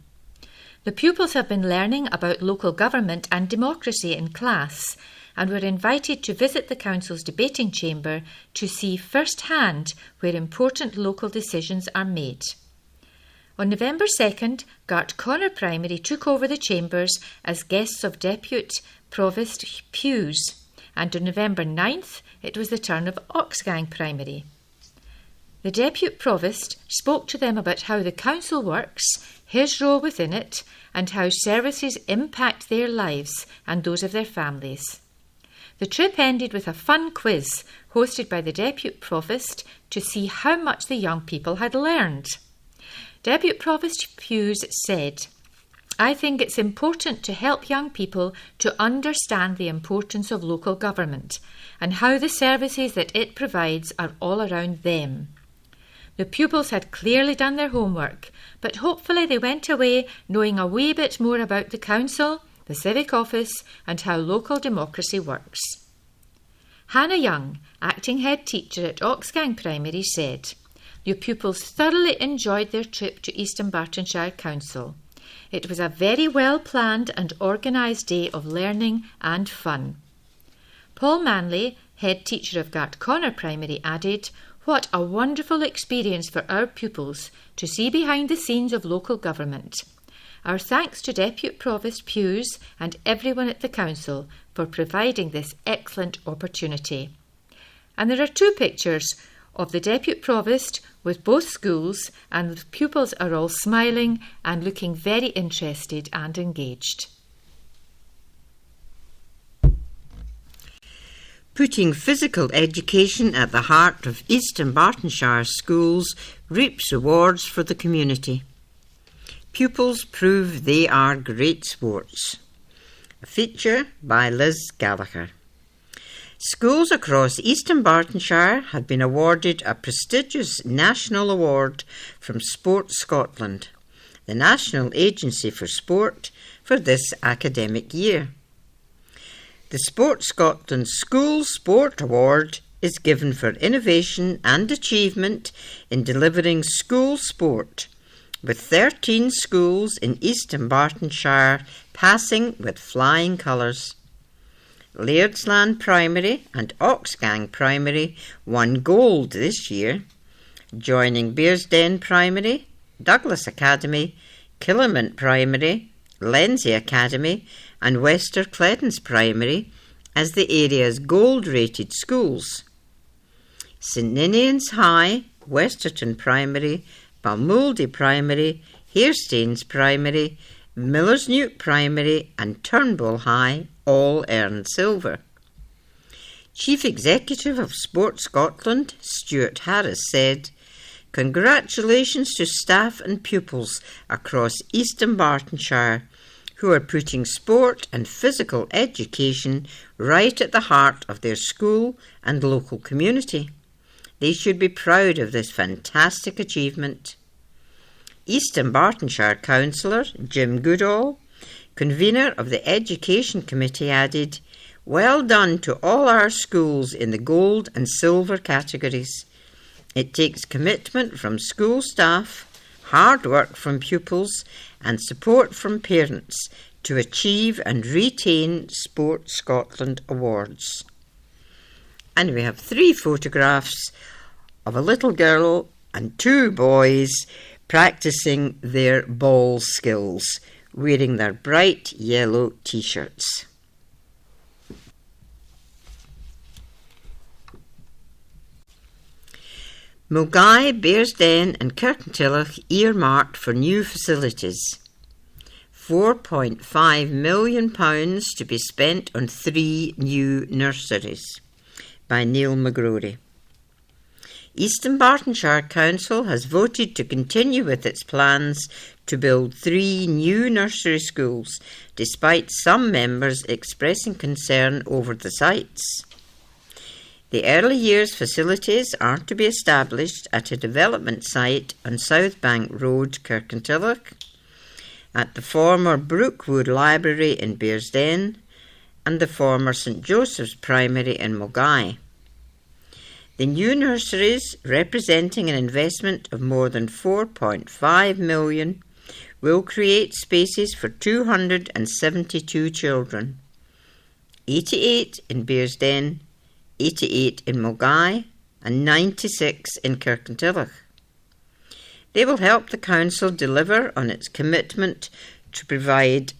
The pupils have been learning about local government and democracy in class and were invited to visit the Council's debating chamber to see firsthand where important local decisions are made. On November 2nd, Gartconnor Primary took over the chambers as guests of Deputy Provost Hughes, and on November 9th, it was the turn of Oxgang Primary. The Deputy Provost spoke to them about how the Council works, his role within it, and how services impact their lives and those of their families. The trip ended with a fun quiz hosted by the Deputy Provost to see how much the young people had learned. Deputy Provost Hughes said, "I think it's important to help young people to understand the importance of local government and how the services that it provides are all around them." The pupils had clearly done their homework, but hopefully they went away knowing a wee bit more about the Council, the Civic Office and how local democracy works. Hannah Young, acting head teacher at Oxgang Primary, said, "The pupils thoroughly enjoyed their trip to East Dunbartonshire Council. It was a very well-planned and organised day of learning and fun." Paul Manley, head teacher of Gartconnor Primary, added, "What a wonderful experience for our pupils to see behind the scenes of local government. Our thanks to Deputy Provost Hughes and everyone at the Council for providing this excellent opportunity." And there are 2 pictures of the Deputy Provost with both schools, and the pupils are all smiling and looking very interested and engaged. Putting physical education at the heart of East Dunbartonshire schools reaps rewards for the community. Pupils prove they are great sports. A feature by Liz Gallagher. Schools across East Dunbartonshire have been awarded a prestigious national award from Sport Scotland, the national agency for sport, for this academic year. The Sport Scotland School Sport Award is given for innovation and achievement in delivering school sport, with 13 schools in East Dunbartonshire passing with flying colours. Lairdsland Primary and Oxgang Primary won gold this year, joining Bearsden Primary, Douglas Academy, Killamont Primary, Lenzie Academy and Wester Cledens Primary as the area's gold-rated schools. St Ninians High, Westerton Primary, Balmouldy Primary, Hairstains Primary, Millersnewt Primary and Turnbull High all earned silver. Chief Executive of Sport Scotland, Stuart Harris, said, "Congratulations to staff and pupils across East Dunbartonshire who are putting sport and physical education right at the heart of their school and local community. They should be proud of this fantastic achievement." East Dunbartonshire Councillor Jim Goodall, convener of the Education Committee, added, "Well done to all our schools in the gold and silver categories. It takes commitment from school staff, hard work from pupils and support from parents to achieve and retain Sport Scotland awards." And we have 3 photographs of a little girl and 2 boys practising their ball skills, wearing their bright yellow t-shirts. Mulgai, Bearsden and Kirkintilloch earmarked for new facilities. £4.5 million to be spent on 3 new nurseries, by Neil McGrory. East Dunbartonshire Council has voted to continue with its plans to build 3 new nursery schools, despite some members expressing concern over the sites. The early years facilities are to be established at a development site on South Bank Road, Kirkintilloch, at the former Brookwood Library in Bearsden and the former St Joseph's Primary in Mulgai. The new nurseries, representing an investment of more than £4.5 million, will create spaces for 272 children, 88 in Bearsden, 88 in Mulgai and 96 in Kirkintilloch. They will help the council deliver on its commitment to provide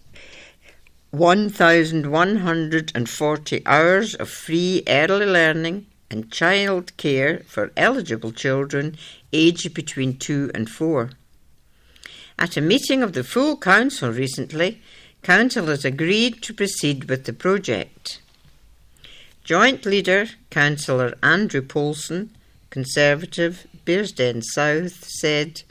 1,140 hours of free early learning and child care for eligible children aged between 2 and 4. At a meeting of the full council recently, councillors agreed to proceed with the project. Joint Leader, Councillor Andrew Polson, Conservative, Bearsden South, said,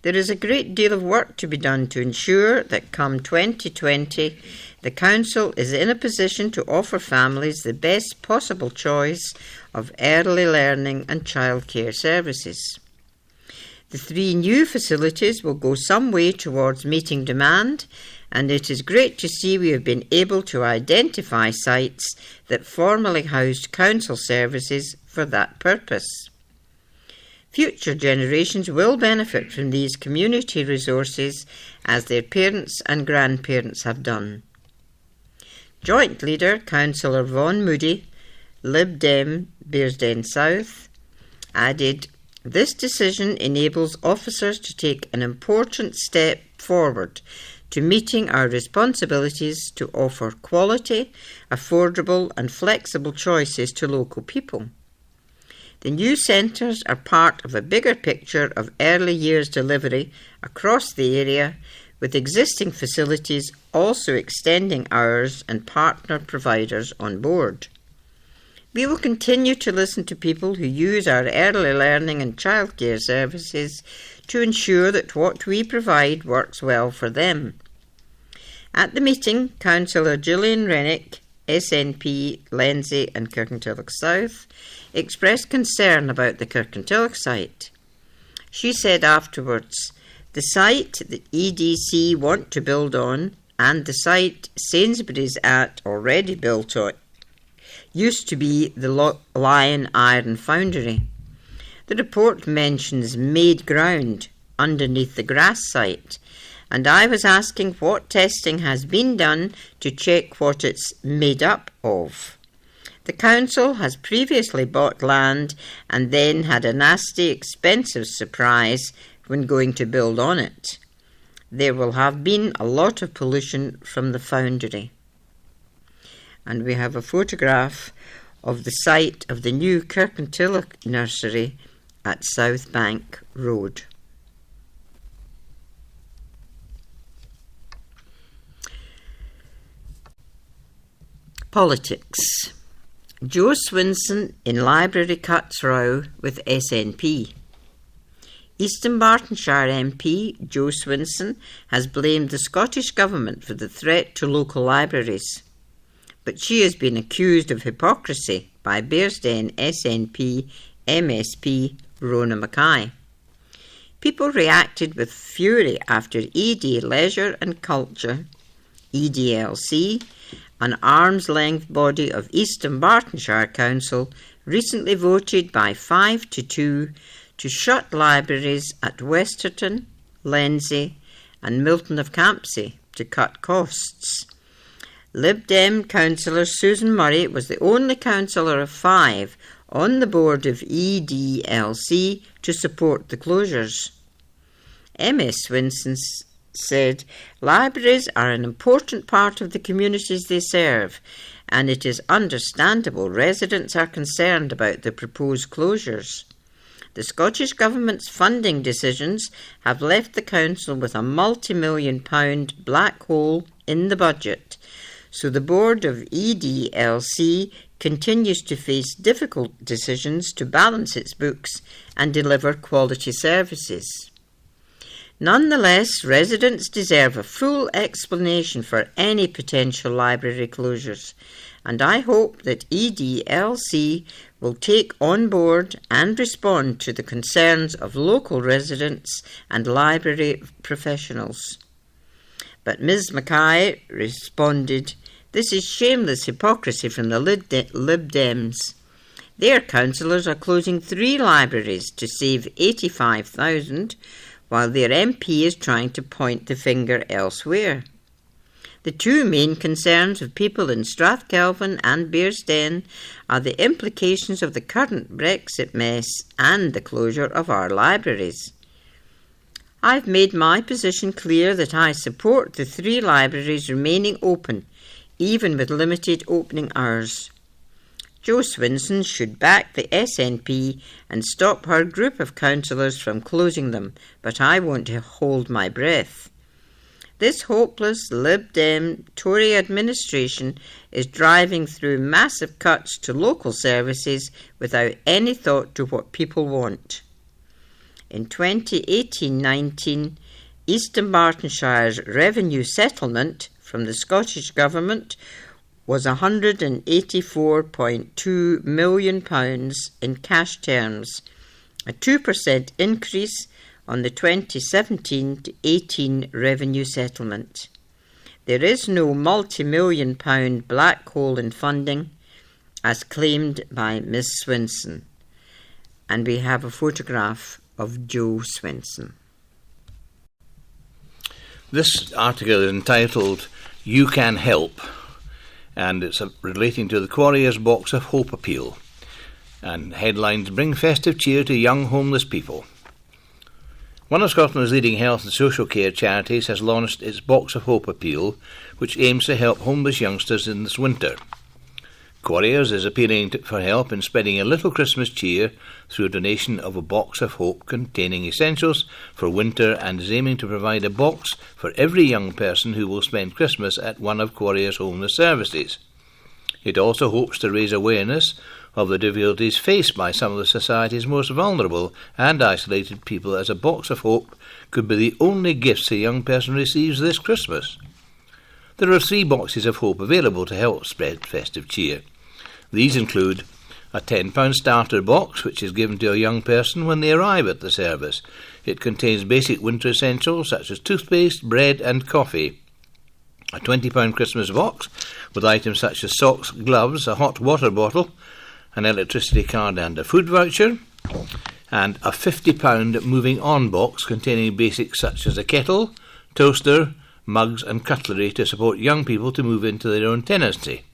"There is a great deal of work to be done to ensure that come 2020 the Council is in a position to offer families the best possible choice of early learning and childcare services. The 3 new facilities will go some way towards meeting demand, and it is great to see we have been able to identify sites that formerly housed council services for that purpose. Future generations will benefit from these community resources as their parents and grandparents have done." Joint Leader, Councillor Vaughan Moody, Lib Dem, Bearsden South, added, "This decision enables officers to take an important step forward to meeting our responsibilities to offer quality, affordable and flexible choices to local people. The new centres are part of a bigger picture of early years delivery across the area, with existing facilities also extending hours and partner providers on board. We will continue to listen to people who use our early learning and childcare services to ensure that what we provide works well for them. At the meeting, Councillor Gillian Rennick, SNP, Lenzie and Kirkintilloch South, expressed concern about the Kirkintilloch site. She said afterwards, the site that EDC want to build on and the site Sainsbury's already built on used to be the Lion Iron Foundry. The report mentions made ground underneath the grass site, and I was asking what testing has been done to check what it's made up of. The council has previously bought land and then had a nasty, expensive surprise when going to build on it. There will have been a lot of pollution from the foundry. And we have a photograph of the site of the new Kirkintilloch nursery at South Bank Road. Politics. Joe Swinson in library cuts row with SNP. Eastern Bartonshire MP Joe Swinson has blamed the Scottish Government for the threat to local libraries, but she has been accused of hypocrisy by Bearsden SNP MSP Rona Mackay. People reacted with fury after ED Leisure and Culture, EDLC, an arm's-length body of Eastern Bartonshire Council, recently voted by 5-2 to shut libraries at Westerton, Lenzie and Milton of Campsie to cut costs. Lib Dem councillor Susan Murray was the only councillor of 5 on the board of EDLC to support the closures. MS Swinson said, libraries are an important part of the communities they serve, and it is understandable residents are concerned about the proposed closures. The Scottish Government's funding decisions have left the Council with a multi-million-pound black hole in the budget, so the board of EDLC continues to face difficult decisions to balance its books and deliver quality services. Nonetheless, residents deserve a full explanation for any potential library closures, and I hope that EDLC will take on board and respond to the concerns of local residents and library professionals. But Ms Mackay responded, this is shameless hypocrisy from the Lib Dems. Their councillors are closing 3 libraries to save $85,000, while their MP is trying to point the finger elsewhere. The 2 main concerns of people in Strathkelvin and Bearsden are the implications of the current Brexit mess and the closure of our libraries. I've made my position clear that I support the 3 libraries remaining open, even with limited opening hours. Joe Swinson should back the SNP and stop her group of councillors from closing them, but I won't hold my breath. This hopeless Lib Dem Tory administration is driving through massive cuts to local services without any thought to what people want. In 2018-19, Eastern Bartonshire's revenue settlement from the Scottish Government was £184.2 million in cash terms, a 2% increase on the 2017-18 revenue settlement. There is no multi-million-pound black hole in funding, as claimed by Ms Swinson. And we have a photograph of Joe Swinson. This article is entitled You Can Help, and it's relating to the Quarriers Box of Hope appeal. And headlines, Bring Festive Cheer to Young Homeless People. One of Scotland's leading health and social care charities has launched its Box of Hope appeal, which aims to help homeless youngsters in this winter. Quarriers is appealing for help in spreading a little Christmas cheer through a donation of a box of hope containing essentials for winter, and is aiming to provide a box for every young person who will spend Christmas at one of Quarriers' homeless services. It also hopes to raise awareness of the difficulties faced by some of the society's most vulnerable and isolated people, as a box of hope could be the only gifts a young person receives this Christmas. There are 3 boxes of hope available to help spread festive cheer. These include a £10 starter box, which is given to a young person when they arrive at the service. It contains basic winter essentials such as toothpaste, bread and coffee. A £20 Christmas box with items such as socks, gloves, a hot water bottle, an electricity card and a food voucher. And a £50 moving on box containing basics such as a kettle, toaster, mugs and cutlery to support young people to move into their own tenancy.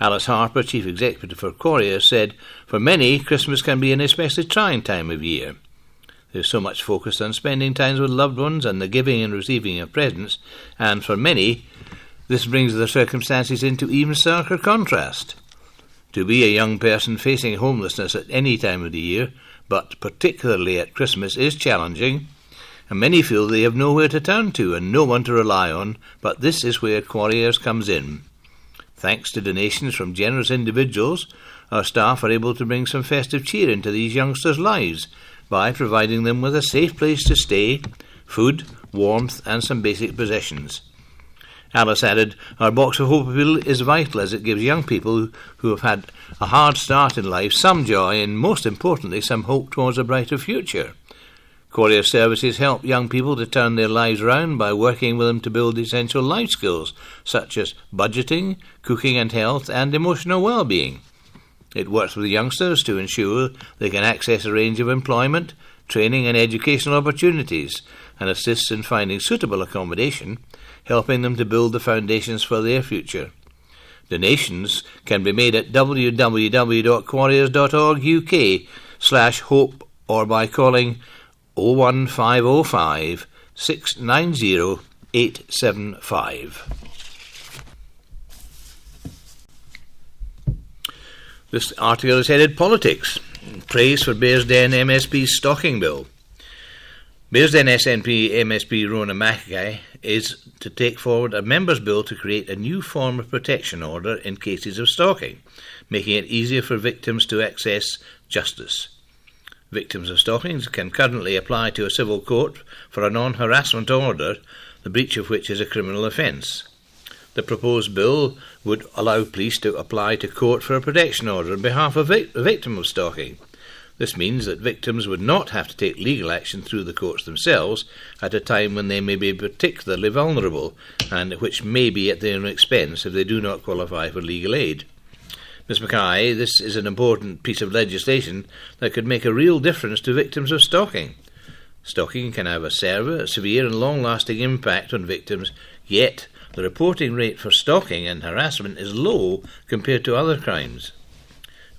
Alice Harper, Chief Executive for Quarrier, said, "For many, Christmas can be an especially trying time of year. There's so much focus on spending time with loved ones and the giving and receiving of presents, and for many, this brings the circumstances into even starker contrast. To be a young person facing homelessness at any time of the year, but particularly at Christmas, is challenging, and many feel they have nowhere to turn to and no one to rely on, but this is where Quarriers comes in. Thanks to donations from generous individuals, our staff are able to bring some festive cheer into these youngsters' lives by providing them with a safe place to stay, food, warmth and some basic possessions." Alice added, "Our Box of Hope appeal is vital as it gives young people who have had a hard start in life some joy and, most importantly, some hope towards a brighter future. Quarrier services help young people to turn their lives round by working with them to build essential life skills such as budgeting, cooking and health and emotional well-being. It works with youngsters to ensure they can access a range of employment, training and educational opportunities and assists in finding suitable accommodation, helping them to build the foundations for their future. Donations can be made at www.quarriers.org.uk/hope or by calling 01505 690 875. This article is headed Politics. Praise for Bearsden MSP's stocking bill. Bearsden SNP MSP Rona Mackay is to take forward a members' bill to create a new form of protection order in cases of stalking, making it easier for victims to access justice. Victims of stalking can currently apply to a civil court for a non-harassment order, the breach of which is a criminal offence. The proposed bill would allow police to apply to court for a protection order on behalf of a victim of stalking. This means that victims would not have to take legal action through the courts themselves at a time when they may be particularly vulnerable and which may be at their own expense if they do not qualify for legal aid. Ms Mackay, this is an important piece of legislation that could make a real difference to victims of stalking. Stalking can have a severe and long-lasting impact on victims, yet the reporting rate for stalking and harassment is low compared to other crimes.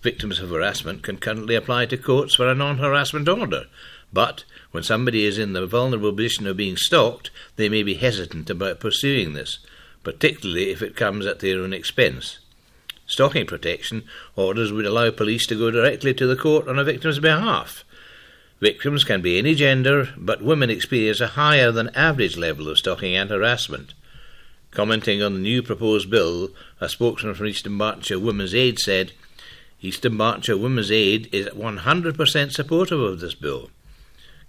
Victims of harassment can currently apply to courts for a non-harassment order, but when somebody is in the vulnerable position of being stalked, they may be hesitant about pursuing this, particularly if it comes at their own expense. Stalking protection orders would allow police to go directly to the court on a victim's behalf. Victims can be any gender, but women experience a higher than average level of stalking and harassment. Commenting on the new proposed bill, a spokesman from Eastern Bartonshire Women's Aid said, "Eastern Bartonshire Women's Aid is 100% supportive of this bill.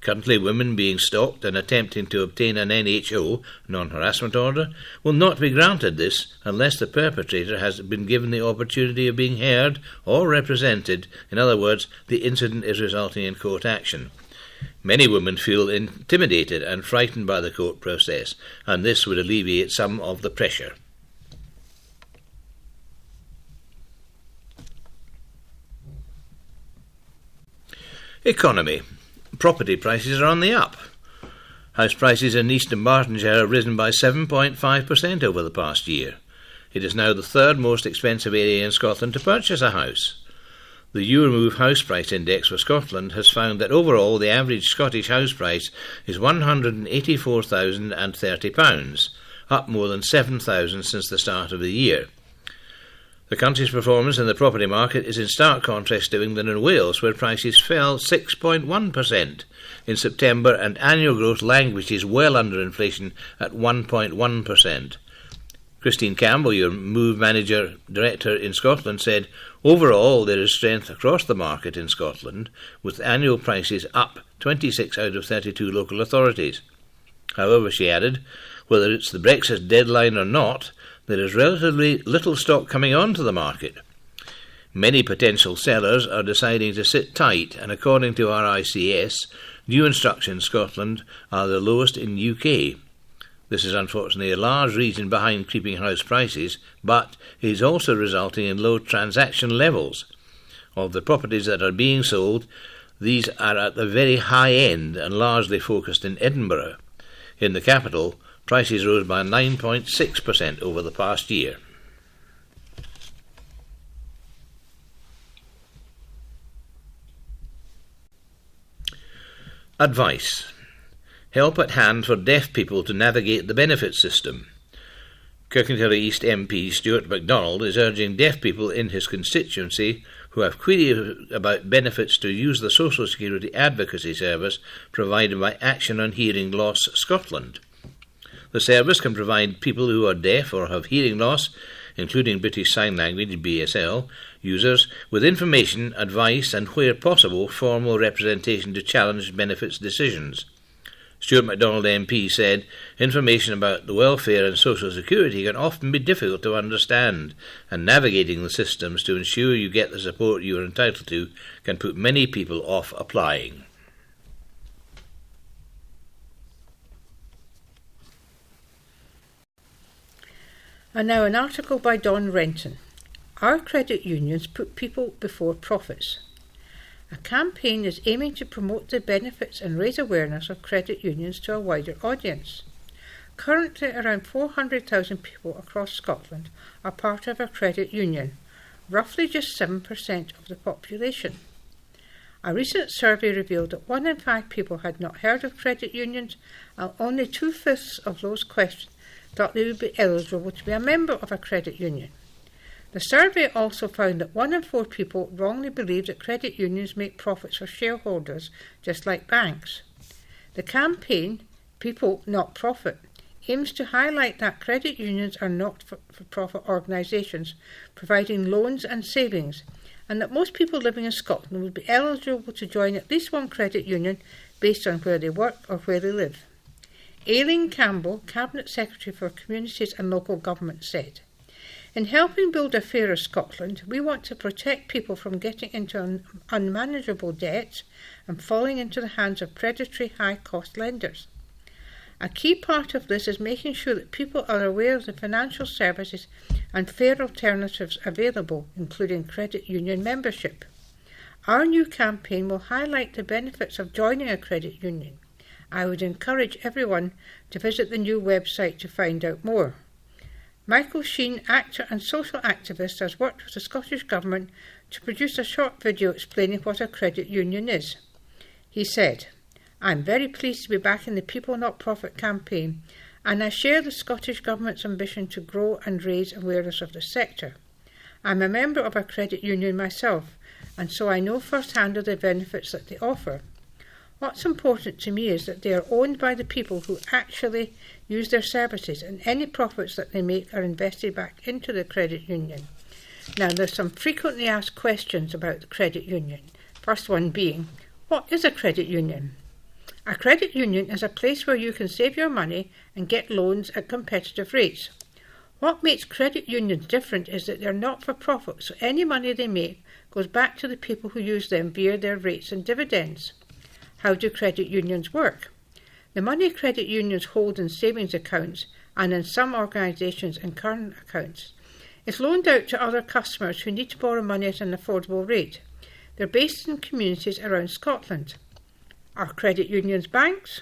Currently, women being stalked and attempting to obtain an NHO, non-harassment order, will not be granted this unless the perpetrator has been given the opportunity of being heard or represented. In other words, the incident is resulting in court action. Many women feel intimidated and frightened by the court process, and this would alleviate some of the pressure." Economy. Property prices are on the up. House prices in Eastern Bartonshire have risen by 7.5% over the past year. It is now the third most expensive area in Scotland to purchase a house. The Euromove House Price Index for Scotland has found that overall the average Scottish house price is £184,030, up more than £7,000 since the start of the year. The country's performance in the property market is in stark contrast to England and Wales, where prices fell 6.1% in September and annual growth languishes well under inflation at 1.1%. Christine Campbell, your Move Manager Director in Scotland, said, overall there is strength across the market in Scotland, with annual prices up 26 out of 32 local authorities. However, she added, whether it's the Brexit deadline or not, there is relatively little stock coming onto the market. Many potential sellers are deciding to sit tight, and according to RICS, new instructions in Scotland are the lowest in UK. This is unfortunately a large reason behind creeping house prices, but it is also resulting in low transaction levels. Of the properties that are being sold, these are at the very high end and largely focused in Edinburgh. In the capital, prices rose by 9.6% over the past year. Advice. Help at hand for deaf people to navigate the benefit system. Kirkcaldy East MP Stuart MacDonald is urging deaf people in his constituency who have queries about benefits to use the Social Security Advocacy Service provided by Action on Hearing Loss Scotland. The service can provide people who are deaf or have hearing loss, including British Sign Language (BSL) users, with information, advice and, where possible, formal representation to challenge benefits decisions. Stuart MacDonald MP said, information about the welfare and social security can often be difficult to understand, and navigating the systems to ensure you get the support you are entitled to can put many people off applying. And now an article by Don Renton. Our credit unions put people before profits. A campaign is aiming to promote the benefits and raise awareness of credit unions to a wider audience. Currently, around 400,000 people across Scotland are part of a credit union, roughly just 7% of the population. A recent survey revealed that 1 in 5 people had not heard of credit unions, and only 2/5 of those questioned thought they would be eligible to be a member of a credit union. The survey also found that 1 in 4 people wrongly believe that credit unions make profits for shareholders, just like banks. The campaign, People Not Profit, aims to highlight that credit unions are not-for-profit organisations providing loans and savings, and that most people living in Scotland would be eligible to join at least one credit union based on where they work or where they live. Aileen Campbell, Cabinet Secretary for Communities and Local Government, said, in helping build a fairer Scotland, we want to protect people from getting into unmanageable debt and falling into the hands of predatory high-cost lenders. A key part of this is making sure that people are aware of the financial services and fair alternatives available, including credit union membership. Our new campaign will highlight the benefits of joining a credit union. I would encourage everyone to visit the new website to find out more. Michael Sheen, actor and social activist, has worked with the Scottish Government to produce a short video explaining what a credit union is. He said, I'm very pleased to be back in the People Not Profit campaign, and I share the Scottish Government's ambition to grow and raise awareness of the sector. I'm a member of a credit union myself, and so I know firsthand of the benefits that they offer. What's important to me is that they are owned by the people who actually use their services, and any profits that they make are invested back into the credit union. Now, there's some frequently asked questions about the credit union. First one being, what is a credit union? A credit union is a place where you can save your money and get loans at competitive rates. What makes credit unions different is that they're not for profit, so any money they make goes back to the people who use them via their rates and dividends. How do credit unions work? The money credit unions hold in savings accounts and in some organisations in current accounts is loaned out to other customers who need to borrow money at an affordable rate. They're based in communities around Scotland. Are credit unions banks?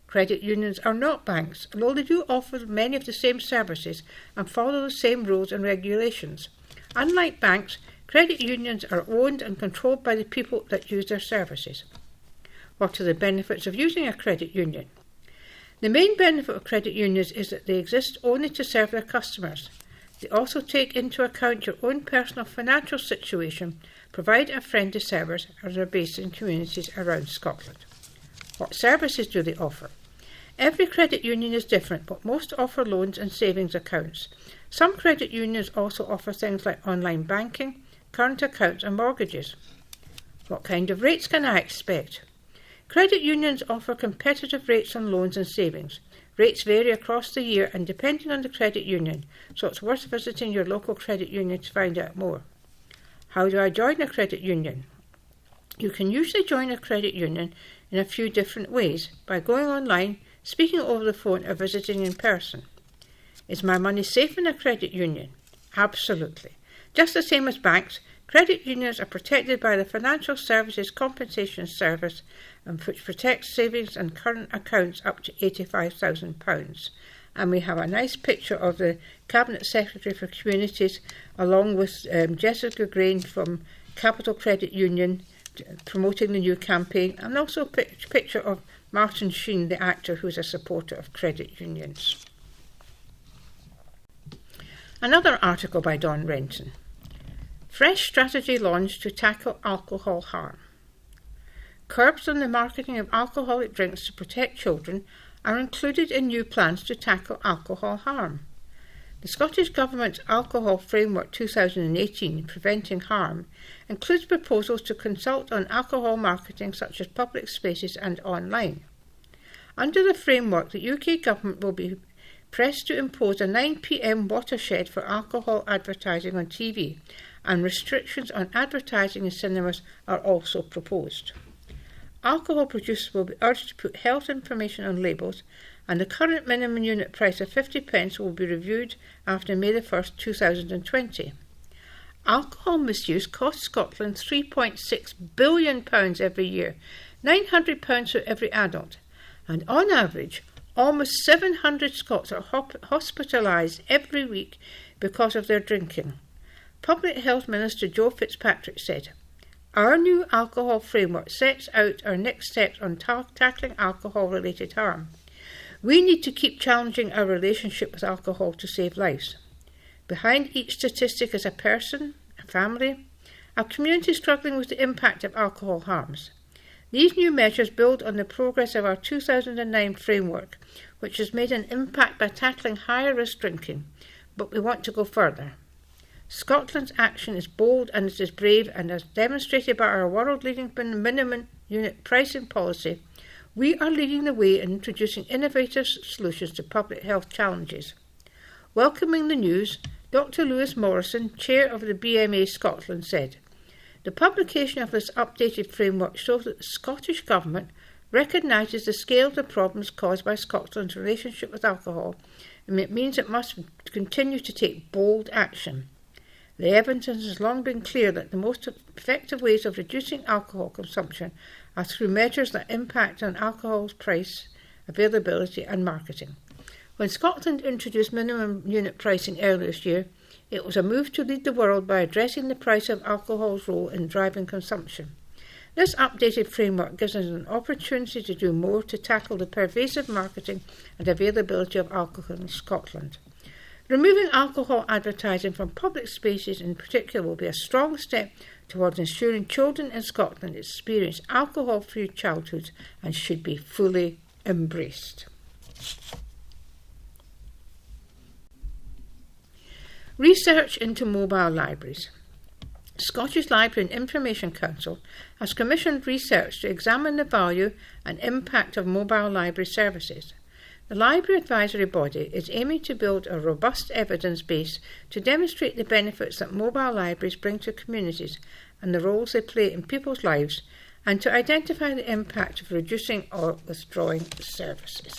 Credit unions are not banks, although they do offer many of the same services and follow the same rules and regulations. Unlike banks, credit unions are owned and controlled by the people that use their services. What are the benefits of using a credit union? The main benefit of credit unions is that they exist only to serve their customers. They also take into account your own personal financial situation, provide a friendly service, and are based in communities around Scotland. What services do they offer? Every credit union is different, but most offer loans and savings accounts. Some credit unions also offer things like online banking, current accounts and mortgages. What kind of rates can I expect? Credit unions offer competitive rates on loans and savings. Rates vary across the year and depending on the credit union, so it's worth visiting your local credit union to find out more. How do I join a credit union? You can usually join a credit union in a few different ways, by going online, speaking over the phone or visiting in person. Is my money safe in a credit union? Absolutely. Just the same as banks, credit unions are protected by the Financial Services Compensation Service, which protects savings and current accounts up to £85,000. And we have a nice picture of the Cabinet Secretary for Communities along with Jessica Grain from Capital Credit Union promoting the new campaign, and also a picture of Martin Sheen, the actor, who is a supporter of credit unions. Another article by Don Renton. Fresh strategy launched to tackle alcohol harm. Curbs on the marketing of alcoholic drinks to protect children are included in new plans to tackle alcohol harm. The Scottish Government's Alcohol Framework 2018, Preventing Harm, includes proposals to consult on alcohol marketing such as public spaces and online. Under the framework, the UK Government will be pressed to impose a 9 p.m. watershed for alcohol advertising on TV, and restrictions on advertising in cinemas are also proposed. Alcohol producers will be urged to put health information on labels, and the current minimum unit price of 50p will be reviewed after May 1, 2020. Alcohol misuse costs Scotland £3.6 billion every year, £900 for every adult, and on average, almost 700 Scots are hospitalised every week because of their drinking. Public Health Minister Joe Fitzpatrick said, "Our new alcohol framework sets out our next steps on tackling alcohol-related harm. We need to keep challenging our relationship with alcohol to save lives. Behind each statistic is a person, a family, a community struggling with the impact of alcohol harms. These new measures build on the progress of our 2009 framework, which has made an impact by tackling higher risk drinking, but we want to go further. Scotland's action is bold and it is brave, and as demonstrated by our world-leading minimum unit pricing policy, we are leading the way in introducing innovative solutions to public health challenges." Welcoming the news, Dr. Lewis Morrison, Chair of the BMA Scotland, said, "The publication of this updated framework shows that the Scottish Government recognises the scale of the problems caused by Scotland's relationship with alcohol, and it means it must continue to take bold action. The evidence has long been clear that the most effective ways of reducing alcohol consumption are through measures that impact on alcohol's price, availability and marketing. When Scotland introduced minimum unit pricing earlier this year, it was a move to lead the world by addressing the price of alcohol's role in driving consumption. This updated framework gives us an opportunity to do more to tackle the pervasive marketing and availability of alcohol in Scotland. Removing alcohol advertising from public spaces in particular will be a strong step towards ensuring children in Scotland experience alcohol-free childhoods and should be fully embraced. Research into mobile libraries. Scottish Library and Information Council has commissioned research to examine the value and impact of mobile library services. The Library Advisory Body is aiming to build a robust evidence base to demonstrate the benefits that mobile libraries bring to communities and the roles they play in people's lives, and to identify the impact of reducing or withdrawing services.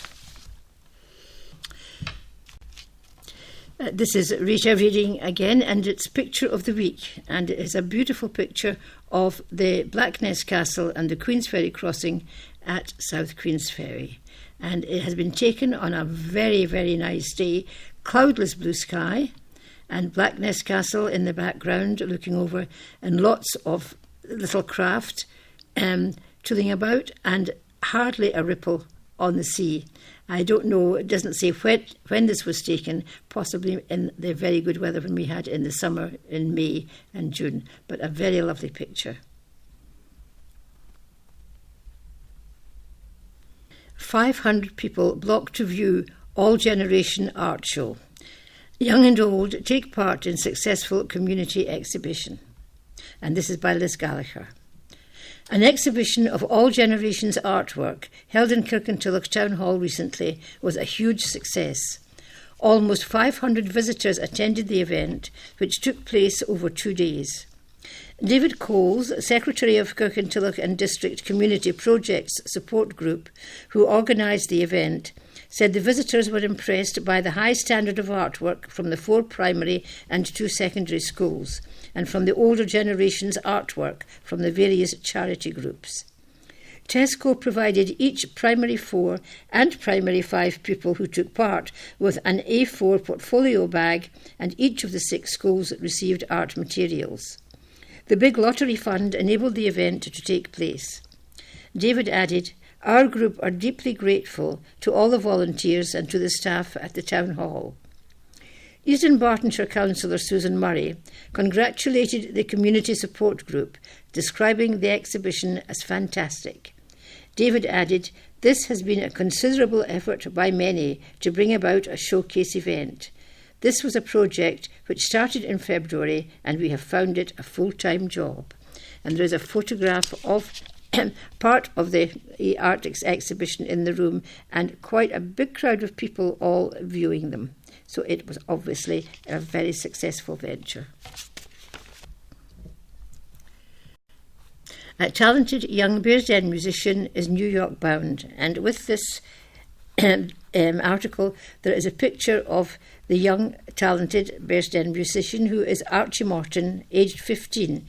This is Rita reading again, and it's Picture of the Week, and it is a beautiful picture of the Blackness Castle and the Queensferry crossing at South Queensferry. And it has been taken on a very, very nice day, cloudless blue sky, and Blackness Castle in the background looking over, and lots of little craft tooling about, and hardly a ripple on the sea. I don't know, it doesn't say when this was taken, possibly in the very good weather when we had in the summer in May and June, but a very lovely picture. 500 people blocked to view All Generation Art Show. Young and old take part in successful community exhibition. And this is by Liz Gallagher. An exhibition of all generations artwork held in Kirkintilloch Town Hall recently was a huge success. Almost 500 visitors attended the event, which took place over 2 days. David Coles, Secretary of Kirkintilloch and District Community Projects Support Group, who organised the event, said the visitors were impressed by the high standard of artwork from the 4 primary and 2 secondary schools, and from the older generation's artwork from the various charity groups. Tesco provided each primary 4 and primary 5 pupil who took part with an A4 portfolio bag, and each of the 6 schools received art materials. The big lottery fund enabled the event to take place. David added, "Our group are deeply grateful to all the volunteers and to the staff at the Town Hall." Eastern Bartonshire Councillor Susan Murray congratulated the community support group, describing the exhibition as fantastic. David added, "This has been a considerable effort by many to bring about a showcase event. This was a project which started in February, and we have found it a full-time job." And there is a photograph of part of the art exhibition in the room, and quite a big crowd of people all viewing them. So it was obviously a very successful venture. A talented young Bearsden musician is New York bound, and with this article there is a picture of the young talented Bearsden musician who is Archie Morton, aged 15,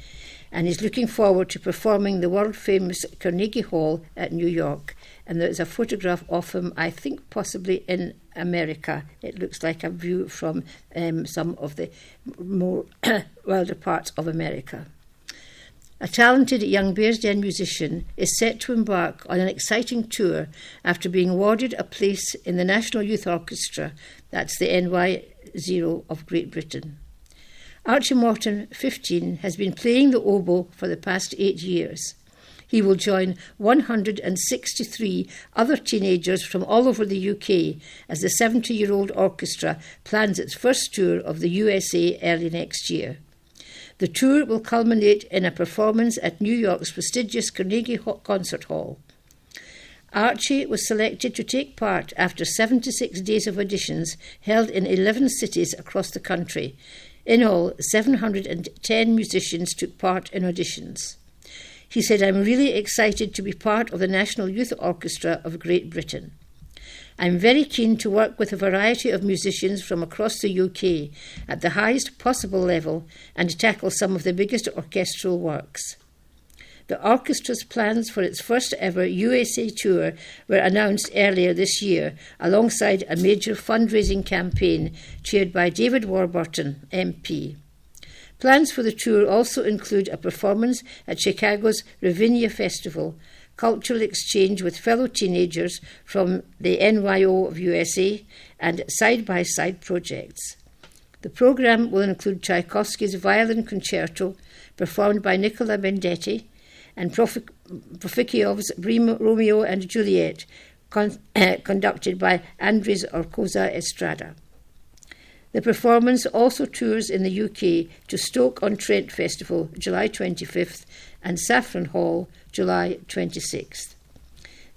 and is looking forward to performing the world-famous Carnegie Hall at New York. And there is a photograph of him, I think possibly in America. It looks like a view from some of the more wilder parts of America. A talented young Bearsden musician is set to embark on an exciting tour after being awarded a place in the National Youth Orchestra, that's the NY0 of Great Britain. Archie Morton, 15, has been playing the oboe for the past 8 years. He will join 163 other teenagers from all over the UK as the 70-year-old orchestra plans its first tour of the USA early next year. The tour will culminate in a performance at New York's prestigious Carnegie Concert Hall. Archie was selected to take part after 76 days of auditions held in 11 cities across the country. In all, 710 musicians took part in auditions. He said, "I'm really excited to be part of the National Youth Orchestra of Great Britain. I'm very keen to work with a variety of musicians from across the UK at the highest possible level and tackle some of the biggest orchestral works." The orchestra's plans for its first ever USA tour were announced earlier this year, alongside a major fundraising campaign chaired by David Warburton, MP. Plans for the tour also include a performance at Chicago's Ravinia Festival, cultural exchange with fellow teenagers from the NYO of USA, and side-by-side projects. The programme will include Tchaikovsky's Violin Concerto, performed by Nicola Bendetti, and Profikiov's Romeo and Juliet, conducted by Andres Orcoza Estrada. The performance also tours in the UK to Stoke-on-Trent Festival, July 25th, and Saffron Hall, July 26th.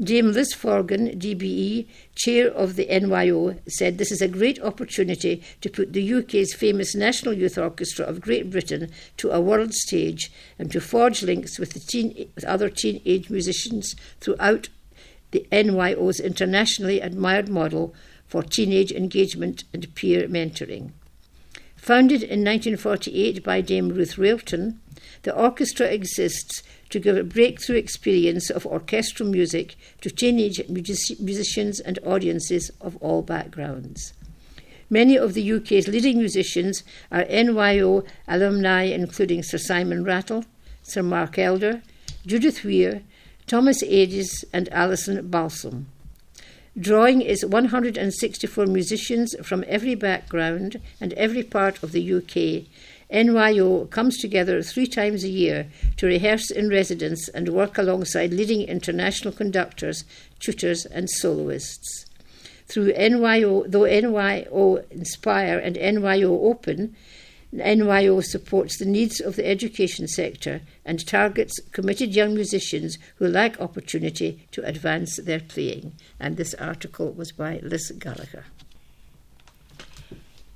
Dame Liz Forgan, DBE, chair of the NYO, said this is a great opportunity to put the UK's famous National Youth Orchestra of Great Britain to a world stage and to forge links with other teenage musicians throughout the NYO's internationally admired model for teenage engagement and peer mentoring. Founded in 1948 by Dame Ruth Railton, the orchestra exists to give a breakthrough experience of orchestral music to teenage musicians and audiences of all backgrounds. Many of the UK's leading musicians are NYO alumni, including Sir Simon Rattle, Sir Mark Elder, Judith Weir, Thomas Adis and Alison Balsam. Drawing is 164 musicians from every background and every part of the UK, NYO comes together 3 times a year to rehearse in residence and work alongside leading international conductors, tutors and soloists. Through NYO Inspire and NYO Open, NYO supports the needs of the education sector and targets committed young musicians who lack opportunity to advance their playing. And this article was by Liz Gallagher.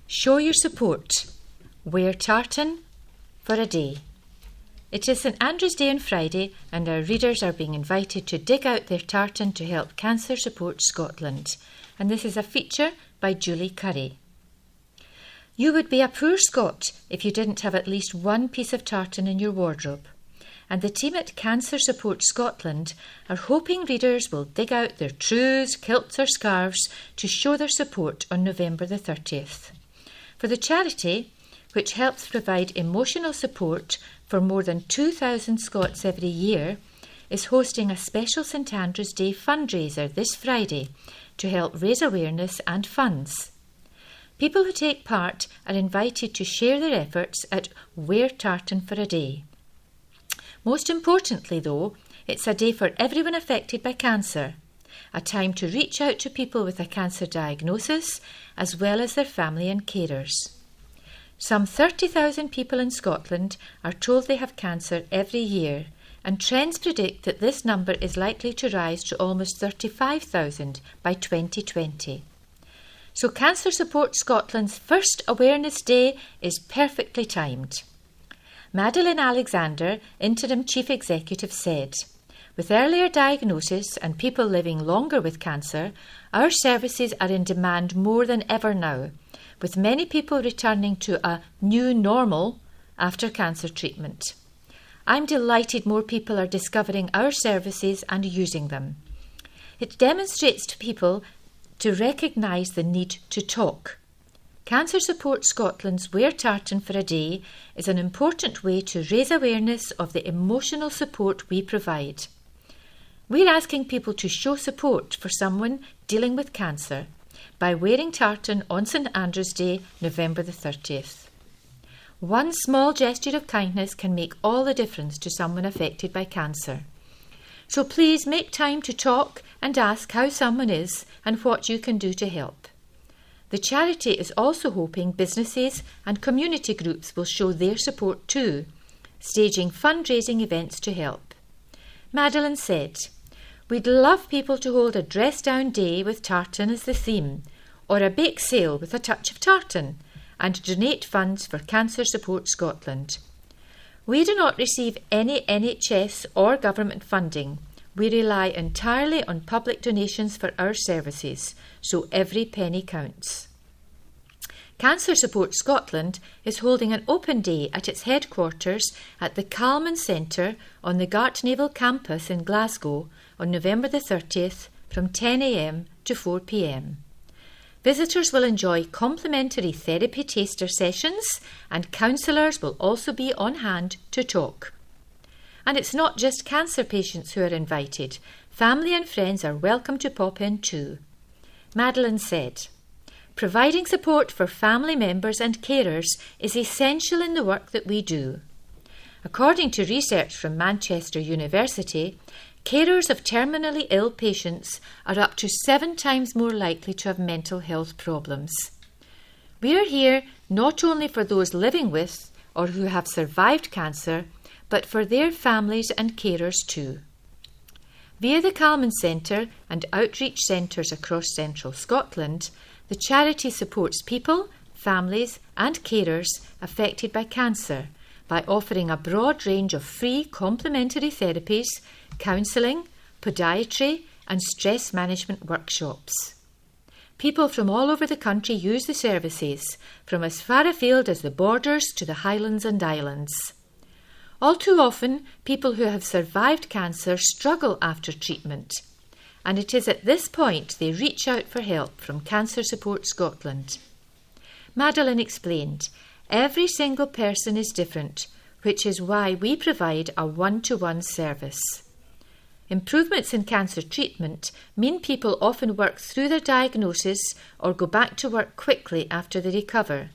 Show your support. Wear tartan for a day. It is St Andrew's Day on Friday, and our readers are being invited to dig out their tartan to help Cancer Support Scotland. And this is a feature by Julie Curry. You would be a poor Scot if you didn't have at least one piece of tartan in your wardrobe. And the team at Cancer Support Scotland are hoping readers will dig out their trews, kilts or scarves to show their support on November the 30th. For the charity, which helps provide emotional support for more than 2,000 Scots every year, is hosting a special St Andrew's Day fundraiser this Friday to help raise awareness and funds. People who take part are invited to share their efforts at Wear Tartan for a Day. Most importantly, though, it's a day for everyone affected by cancer, a time to reach out to people with a cancer diagnosis, as well as their family and carers. Some 30,000 people in Scotland are told they have cancer every year, and trends predict that this number is likely to rise to almost 35,000 by 2020. So Cancer Support Scotland's first Awareness Day is perfectly timed. Madeleine Alexander, Interim Chief Executive, said, "With earlier diagnosis and people living longer with cancer, our services are in demand more than ever now, with many people returning to a new normal after cancer treatment. I'm delighted more people are discovering our services and using them. It demonstrates to people to recognise the need to talk. Cancer Support Scotland's Wear Tartan for a Day is an important way to raise awareness of the emotional support we provide. We're asking people to show support for someone dealing with cancer by wearing tartan on St Andrew's Day, November the 30th. One small gesture of kindness can make all the difference to someone affected by cancer. So please make time to talk and ask how someone is and what you can do to help. The charity is also hoping businesses and community groups will show their support too, staging fundraising events to help. Madeleine said, "We'd love people to hold a dress-down day with tartan as the theme, or a bake sale with a touch of tartan, and donate funds for Cancer Support Scotland. We do not receive any NHS or government funding. We rely entirely on public donations for our services, so every penny counts." Cancer Support Scotland is holding an open day at its headquarters at the Calman Centre on the Gartnavel campus in Glasgow on November the 30th from 10 a.m. to 4 p.m. Visitors will enjoy complimentary therapy taster sessions, and counsellors will also be on hand to talk. And it's not just cancer patients who are invited. Family and friends are welcome to pop in too. Madeleine said, "Providing support for family members and carers is essential in the work that we do. According to research from Manchester University, carers of terminally ill patients are up to 7 times more likely to have mental health problems. We are here not only for those living with or who have survived cancer, but for their families and carers too." Via the Calman Centre and outreach centres across central Scotland, the charity supports people, families and carers affected by cancer by offering a broad range of free complementary therapies, counselling, podiatry and stress management workshops. People from all over the country use the services, from as far afield as the Borders to the Highlands and Islands. All too often, people who have survived cancer struggle after treatment, and it is at this point they reach out for help from Cancer Support Scotland. Madeleine explained, "Every single person is different, which is why we provide a one-to-one service. Improvements in cancer treatment mean people often work through their diagnosis or go back to work quickly after they recover.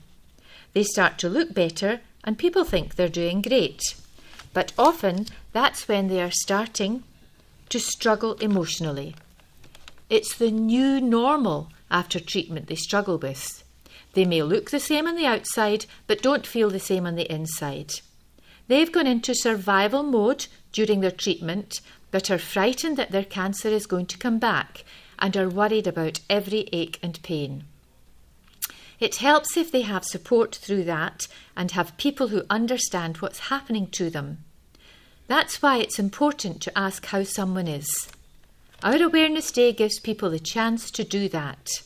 They start to look better and people think they're doing great. But often that's when they are starting to struggle emotionally. It's the new normal after treatment they struggle with. They may look the same on the outside, but don't feel the same on the inside. They've gone into survival mode during their treatment, but are frightened that their cancer is going to come back and are worried about every ache and pain. It helps if they have support through that and have people who understand what's happening to them. That's why it's important to ask how someone is. Our Awareness Day gives people the chance to do that.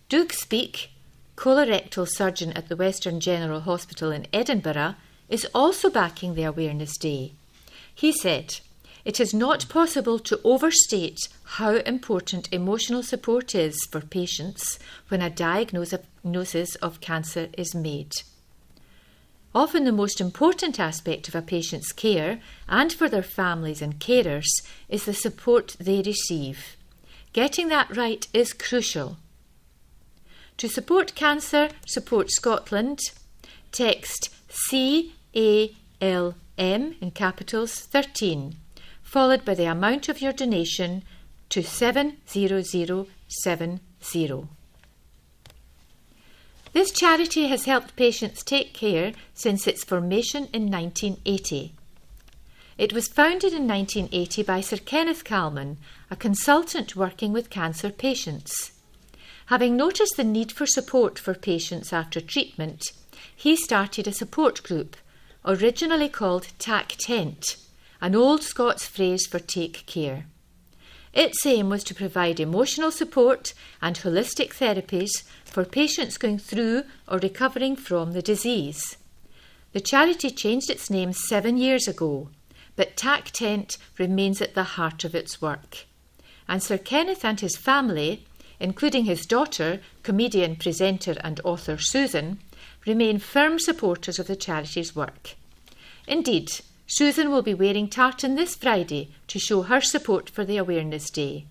Doug Speak, colorectal surgeon at the Western General Hospital in Edinburgh, is also backing the Awareness Day. He said, "It is not possible to overstate how important emotional support is for patients when a diagnosis of cancer is made. Often the most important aspect of a patient's care, and for their families and carers, is the support they receive. Getting that right is crucial. To support Cancer Support Scotland, text CALM in capitals 13, followed by the amount of your donation to 70070. This charity has helped patients take care since its formation in 1980. It was founded in 1980 by Sir Kenneth Kalman, a consultant working with cancer patients. Having noticed the need for support for patients after treatment, he started a support group, originally called Tack Tent, an old Scots phrase for take care. Its aim was to provide emotional support and holistic therapies for patients going through or recovering from the disease. The charity changed its name 7 years ago, but Tack Tent remains at the heart of its work. And Sir Kenneth and his family, including his daughter, comedian, presenter and author Susan, remain firm supporters of the charity's work. Indeed, Susan will be wearing tartan this Friday to show her support for the Awareness Day.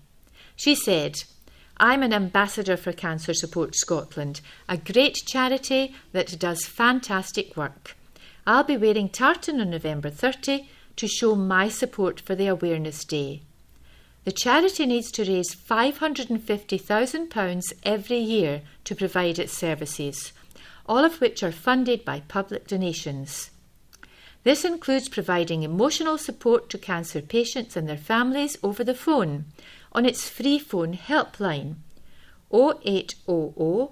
She said, "I'm an ambassador for Cancer Support Scotland, a great charity that does fantastic work. I'll be wearing tartan on November 30 to show my support for the Awareness Day. The charity needs to raise £550,000 every year to provide its services, all of which are funded by public donations. This includes providing emotional support to cancer patients and their families over the phone on its free phone helpline 0800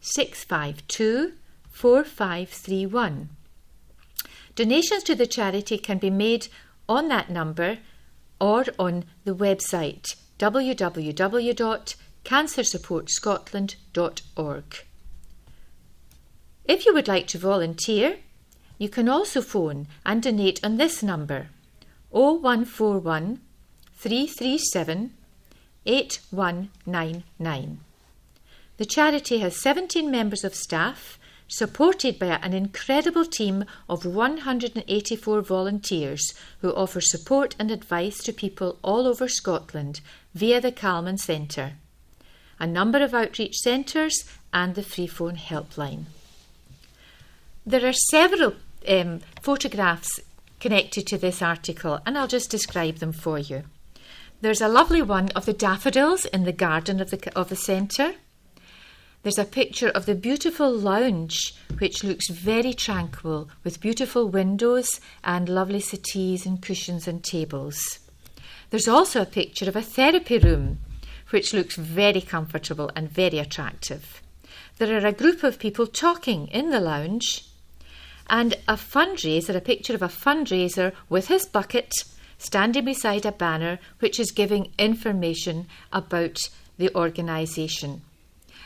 652 4531. Donations to the charity can be made on that number or on the website www.cancersupportscotland.org. If you would like to volunteer, you can also phone and donate on this number 0141 337 8199. The charity has 17 members of staff, supported by an incredible team of 184 volunteers who offer support and advice to people all over Scotland via the Kalman Centre, a number of outreach centres and the free phone helpline. There are several photographs connected to this article, and I'll just describe them for you. There's a lovely one of the daffodils in the garden of the centre. There's a picture of the beautiful lounge, which looks very tranquil, with beautiful windows and lovely settees and cushions and tables. There's also a picture of a therapy room, which looks very comfortable and very attractive. There are a group of people talking in the lounge, and a picture of a fundraiser with his bucket standing beside a banner which is giving information about the organisation.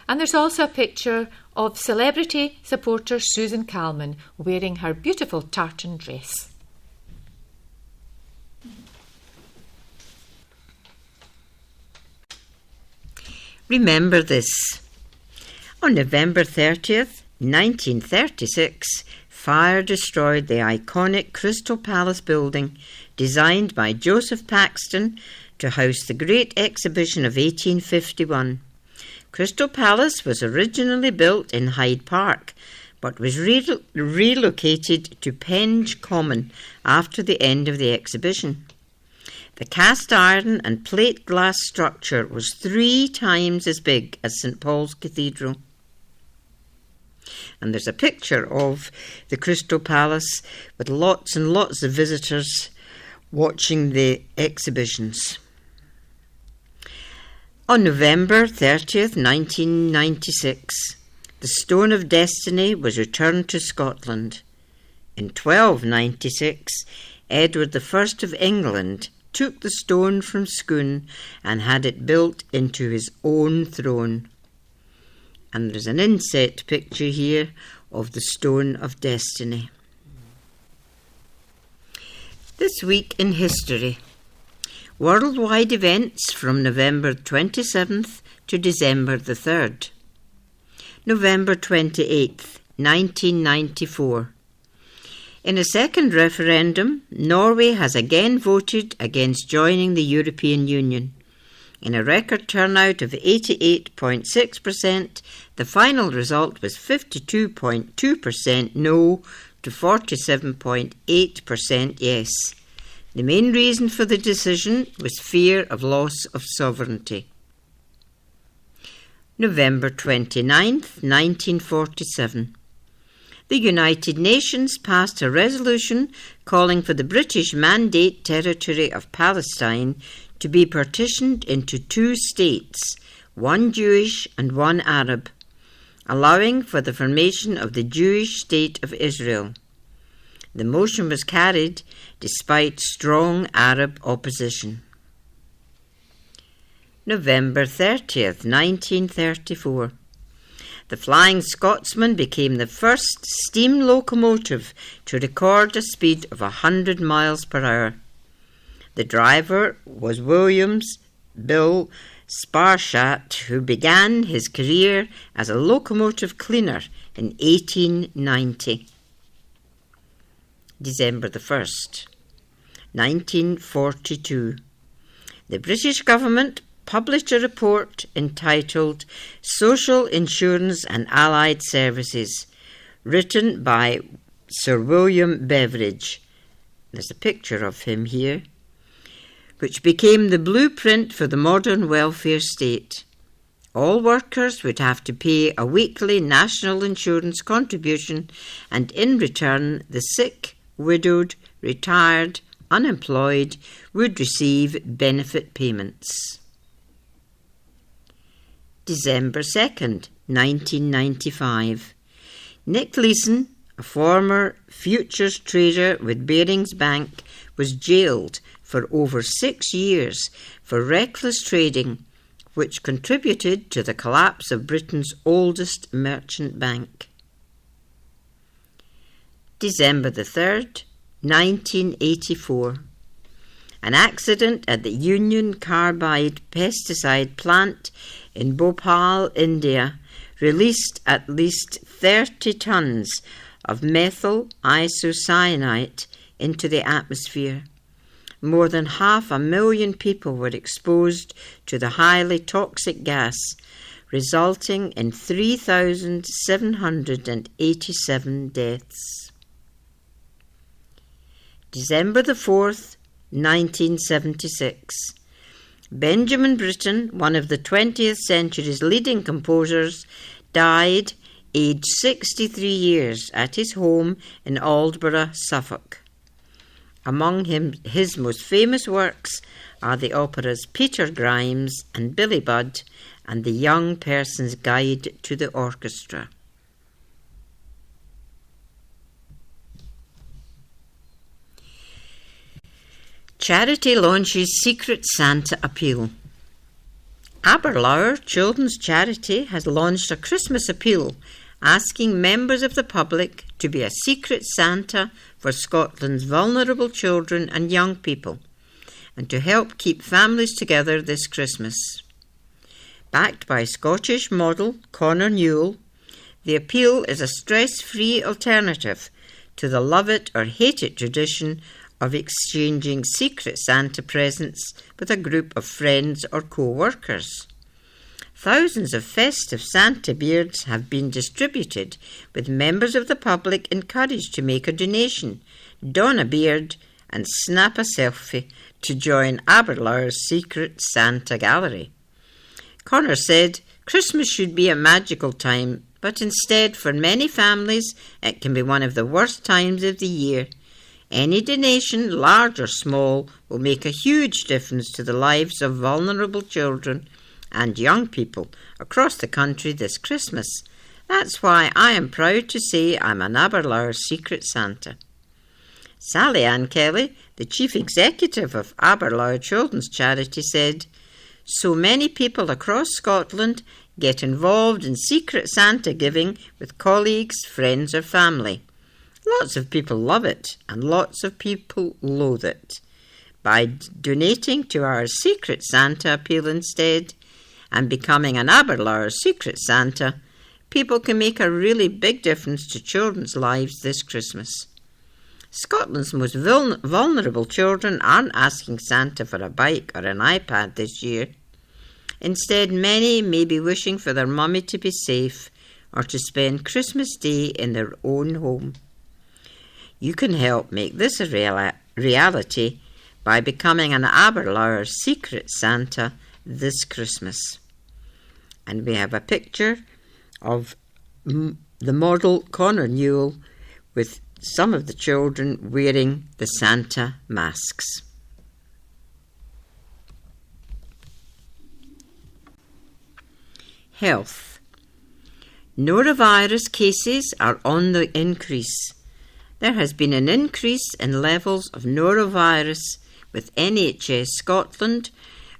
And there's also a picture of celebrity supporter Susan Kalman wearing her beautiful tartan dress. Remember this. On November 30th, 1936, fire destroyed the iconic Crystal Palace building designed by Joseph Paxton to house the Great Exhibition of 1851. Crystal Palace was originally built in Hyde Park, but was relocated to Penge Common after the end of the exhibition. The cast iron and plate glass structure was 3 times as big as St Paul's Cathedral. And there's a picture of the Crystal Palace with lots and lots of visitors watching the exhibitions. On November 30th, 1996, the Stone of Destiny was returned to Scotland. In 1296, Edward I of England took the stone from Scone and had it built into his own throne. And there's an inset picture here of the Stone of Destiny. This week in history. Worldwide events from November 27th to December the 3rd. November 28th, 1994. In a second referendum, Norway has again voted against joining the European Union. In a record turnout of 88.6%, the final result was 52.2% no to 47.8% yes. The main reason for the decision was fear of loss of sovereignty. November 29th, 1947. The United Nations passed a resolution calling for the British Mandate territory of Palestine to be partitioned into 2 states, one Jewish and one Arab, allowing for the formation of the Jewish state of Israel. The motion was carried despite strong Arab opposition. November 30th, 1934. The Flying Scotsman became the first steam locomotive to record a speed of 100 miles per hour. The driver was Williams Bill Sparshott, who began his career as a locomotive cleaner in 1890. December the 1st, 1942. The British government published a report entitled Social Insurance and Allied Services, written by Sir William Beveridge. There's a picture of him here, which became the blueprint for the modern welfare state. All workers would have to pay a weekly national insurance contribution, and in return the sick, widowed, retired, unemployed would receive benefit payments. December 2nd, 1995. Nick Leeson, a former futures trader with Barings Bank, was jailed for over 6 years for reckless trading, which contributed to the collapse of Britain's oldest merchant bank. December the 3rd, 1984. An accident at the Union Carbide pesticide plant in Bhopal, India, released at least 30 tons of methyl isocyanate into the atmosphere. More than 500,000 people were exposed to the highly toxic gas, resulting in 3,787 deaths. December the 4th, 1976. Benjamin Britten, one of the 20th century's leading composers, died aged 63 years at his home in Aldborough, Suffolk. Among his most famous works are the operas Peter Grimes and Billy Budd and The Young Person's Guide to the Orchestra. Charity launches Secret Santa appeal. Aberlour Children's Charity has launched a Christmas appeal asking members of the public to be a secret Santa for Scotland's vulnerable children and young people, and to help keep families together this Christmas. Backed by Scottish model Conor Newell, the appeal is a stress-free alternative to the love it or hate it tradition of exchanging secret Santa presents with a group of friends or co-workers. thousands of festive Santa beards have been distributed, with members of the public encouraged to make a donation, don a beard, and snap a selfie to join Aberlour's Secret Santa Gallery. Connor said, "Christmas should be a magical time, but instead for many families it can be one of the worst times of the year. Any donation, large or small, will make a huge difference to the lives of vulnerable children and young people across the country this Christmas. That's why I am proud to say I'm an Aberlour's Secret Santa." Sally Ann Kelly, the chief executive of Aberlour Children's Charity, said, "So many people across Scotland get involved in Secret Santa giving with colleagues, friends or family. Lots of people love it and lots of people loathe it. By donating to our Secret Santa appeal instead and becoming an Aberlour Secret Santa, people can make a really big difference to children's lives this Christmas. Scotland's most vulnerable children aren't asking Santa for a bike or an iPad this year. Instead, many may be wishing for their mummy to be safe or to spend Christmas Day in their own home. You can help make this a reality by becoming an Aberlour Secret Santa this Christmas." And we have a picture of the model Connor Newell with some of the children wearing the Santa masks. Health. Norovirus cases are on the increase. There has been an increase in levels of norovirus, with NHS Scotland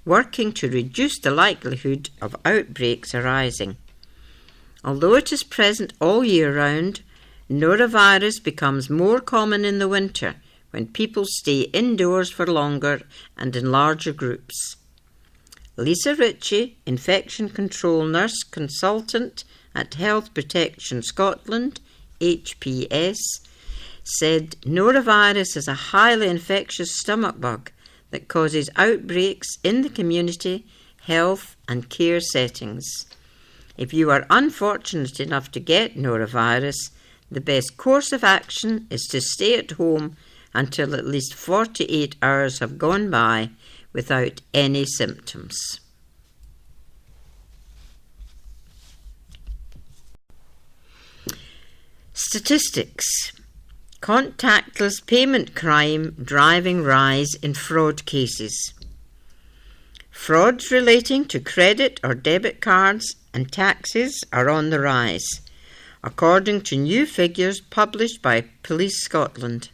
working to reduce the likelihood of outbreaks arising. Although it is present all year round, norovirus becomes more common in the winter when people stay indoors for longer and in larger groups. Lisa Ritchie, Infection Control Nurse Consultant at Health Protection Scotland, HPS, said norovirus is a highly infectious stomach bug that causes outbreaks in the community, health and care settings. If you are unfortunate enough to get norovirus, the best course of action is to stay at home until at least 48 hours have gone by without any symptoms. Statistics. Contactless payment crime driving rise in fraud cases. Frauds relating to credit or debit cards and taxes are on the rise, according to new figures published by Police Scotland.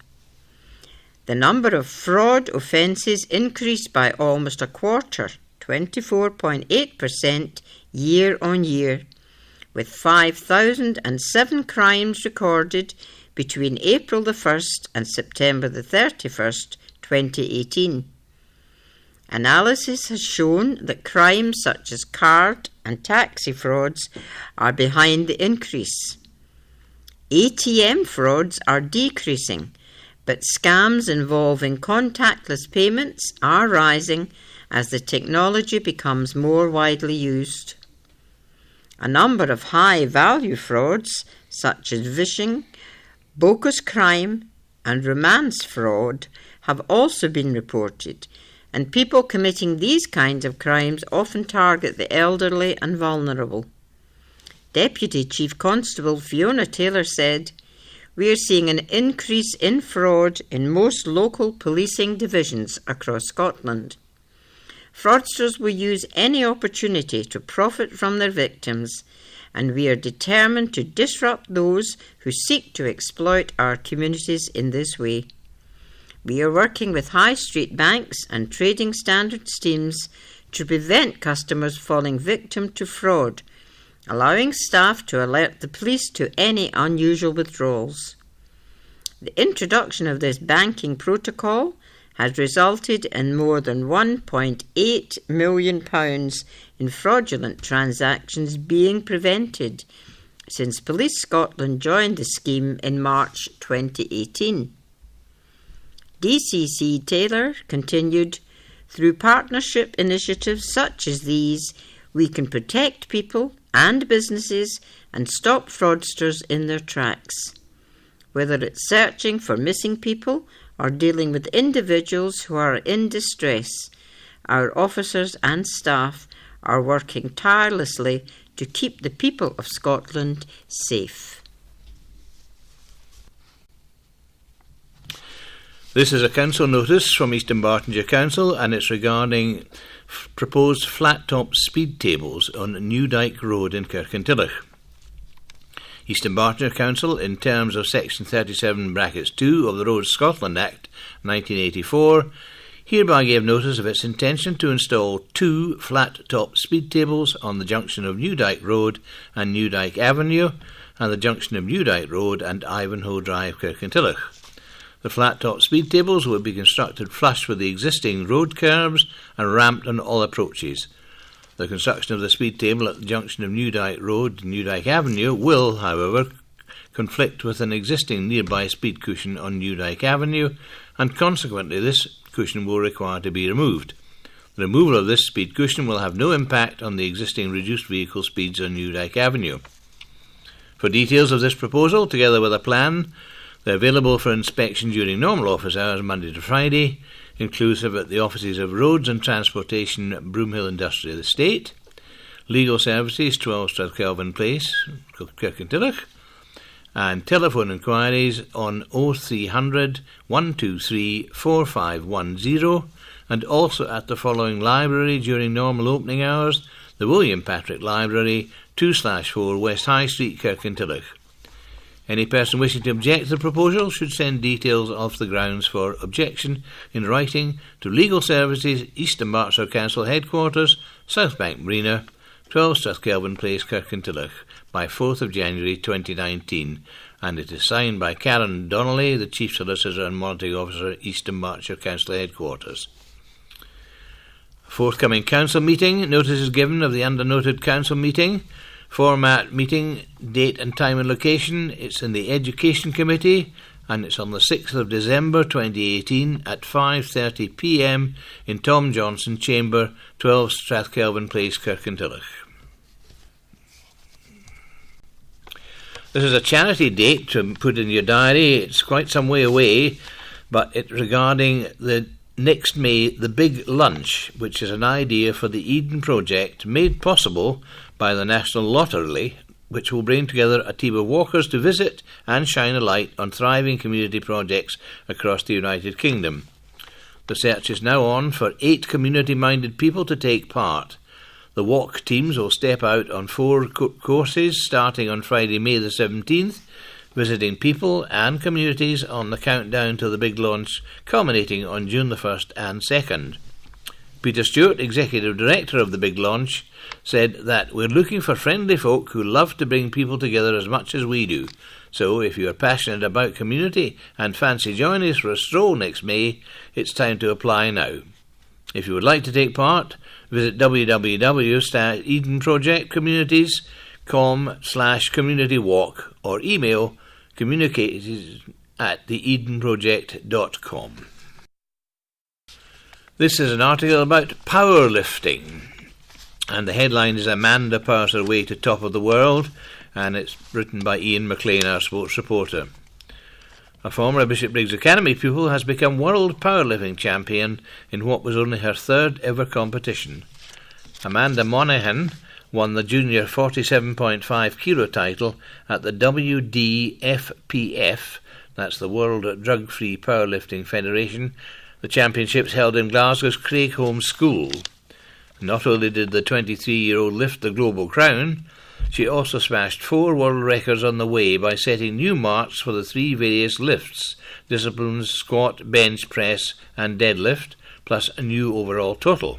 The number of fraud offences increased by almost a quarter, 24.8% year on year, with 5,007 crimes recorded between April the 1st and September the 31st, 2018. Analysis has shown that crimes such as card and taxi frauds are behind the increase. ATM frauds are decreasing, but scams involving contactless payments are rising as the technology becomes more widely used. A number of high-value frauds, such as vishing, bogus crime and romance fraud, have also been reported, and people committing these kinds of crimes often target the elderly and vulnerable. Deputy Chief Constable Fiona Taylor said, "We are seeing an increase in fraud in most local policing divisions across Scotland. Fraudsters will use any opportunity to profit from their victims, and we are determined to disrupt those who seek to exploit our communities in this way. We are working with high street banks and trading standards teams to prevent customers falling victim to fraud, allowing staff to alert the police to any unusual withdrawals. The introduction of this banking protocol has resulted in more than £1.8 million in fraudulent transactions being prevented since Police Scotland joined the scheme in March 2018. DCC Taylor continued, "Through partnership initiatives such as these, we can protect people and businesses and stop fraudsters in their tracks. Whether it's searching for missing people or dealing with individuals who are in distress, our officers and staff are working tirelessly to keep the people of Scotland safe. This is a council notice from East Bartonshire Council, and it's regarding proposed flat-top speed tables on New Dyke Road in Kirkintilloch. East Bartonshire Council, in terms of Section 37(2) of the Roads Scotland Act 1984, hereby gave notice of its intention to install 2 flat-top speed tables on the junction of New Dyke Road and New Dyke Avenue, and the junction of New Dyke Road and Ivanhoe Drive, Kirkintilloch. The flat-top speed tables will be constructed flush with the existing road curbs and ramped on all approaches. The construction of the speed table at the junction of New Dyke Road and New Dyke Avenue will, however, conflict with an existing nearby speed cushion on New Dyke Avenue, and consequently this cushion will require to be removed. The removal of this speed cushion will have no impact on the existing reduced vehicle speeds on New Dyke Avenue. For details of this proposal, together with a plan, they're available for inspection during normal office hours Monday to Friday, inclusive at the offices of Roads and Transportation, Broomhill Industrial Estate, Legal Services, 12 Strathkelvin Place, Kirkintilloch, and telephone inquiries on 0300 123 4510, and also at the following library during normal opening hours: the William Patrick Library, 2/4 West High Street, Kirkintilloch. Any person wishing to object to the proposal should send details of the grounds for objection in writing to Legal Services, East Bartonshire Council Headquarters, South Bank Marina, 12 Strathkelvin Place, Kirkintilloch, by 4th of January 2019, and it is signed by Karen Donnelly, the Chief Solicitor and Monitoring Officer, East Bartonshire Council Headquarters. Forthcoming council meeting. Notice is given of the undernoted council meeting. Format: meeting, date and time and location. It's in the Education Committee, and it's on the 6th of December 2018 at 5:30 p.m. in Tom Johnson Chamber, 12 Strathkelvin Place, Kirkintilloch. This is a charity date to put in your diary. It's quite some way away, but it's regarding the next May, the Big Lunch, which is an idea for the Eden Project made possible by the National Lottery, which will bring together a team of walkers to visit and shine a light on thriving community projects across the United Kingdom. The search is now on for 8 community-minded people to take part. The walk teams will step out on 4 courses starting on Friday, May the 17th, visiting people and communities on the countdown to the big launch, culminating on June the 1st and 2nd. Peter Stewart, Executive Director of the Big Launch, said that we're looking for friendly folk who love to bring people together as much as we do. So if you are passionate about community and fancy joining us for a stroll next May, it's time to apply now. If you would like to take part, visit www.edenprojectcommunities.com/communitywalk or email communications@theedenproject.com. This is an article about powerlifting, and the headline is Amanda powers her way to top of the world, and it's written by Ian McLean, our sports reporter. A former Bishopbriggs Academy pupil has become world powerlifting champion in what was only her 3rd ever competition. Amanda Monaghan won the junior 47.5 kilo title at the WDFPF, that's the World Drug-Free Powerlifting Federation, the championships held in Glasgow's Craigholme School. Not only did the 23-year-old lift the global crown, she also smashed 4 world records on the way by setting new marks for the 3 various lifts, disciplines squat, bench press and deadlift, plus a new overall total.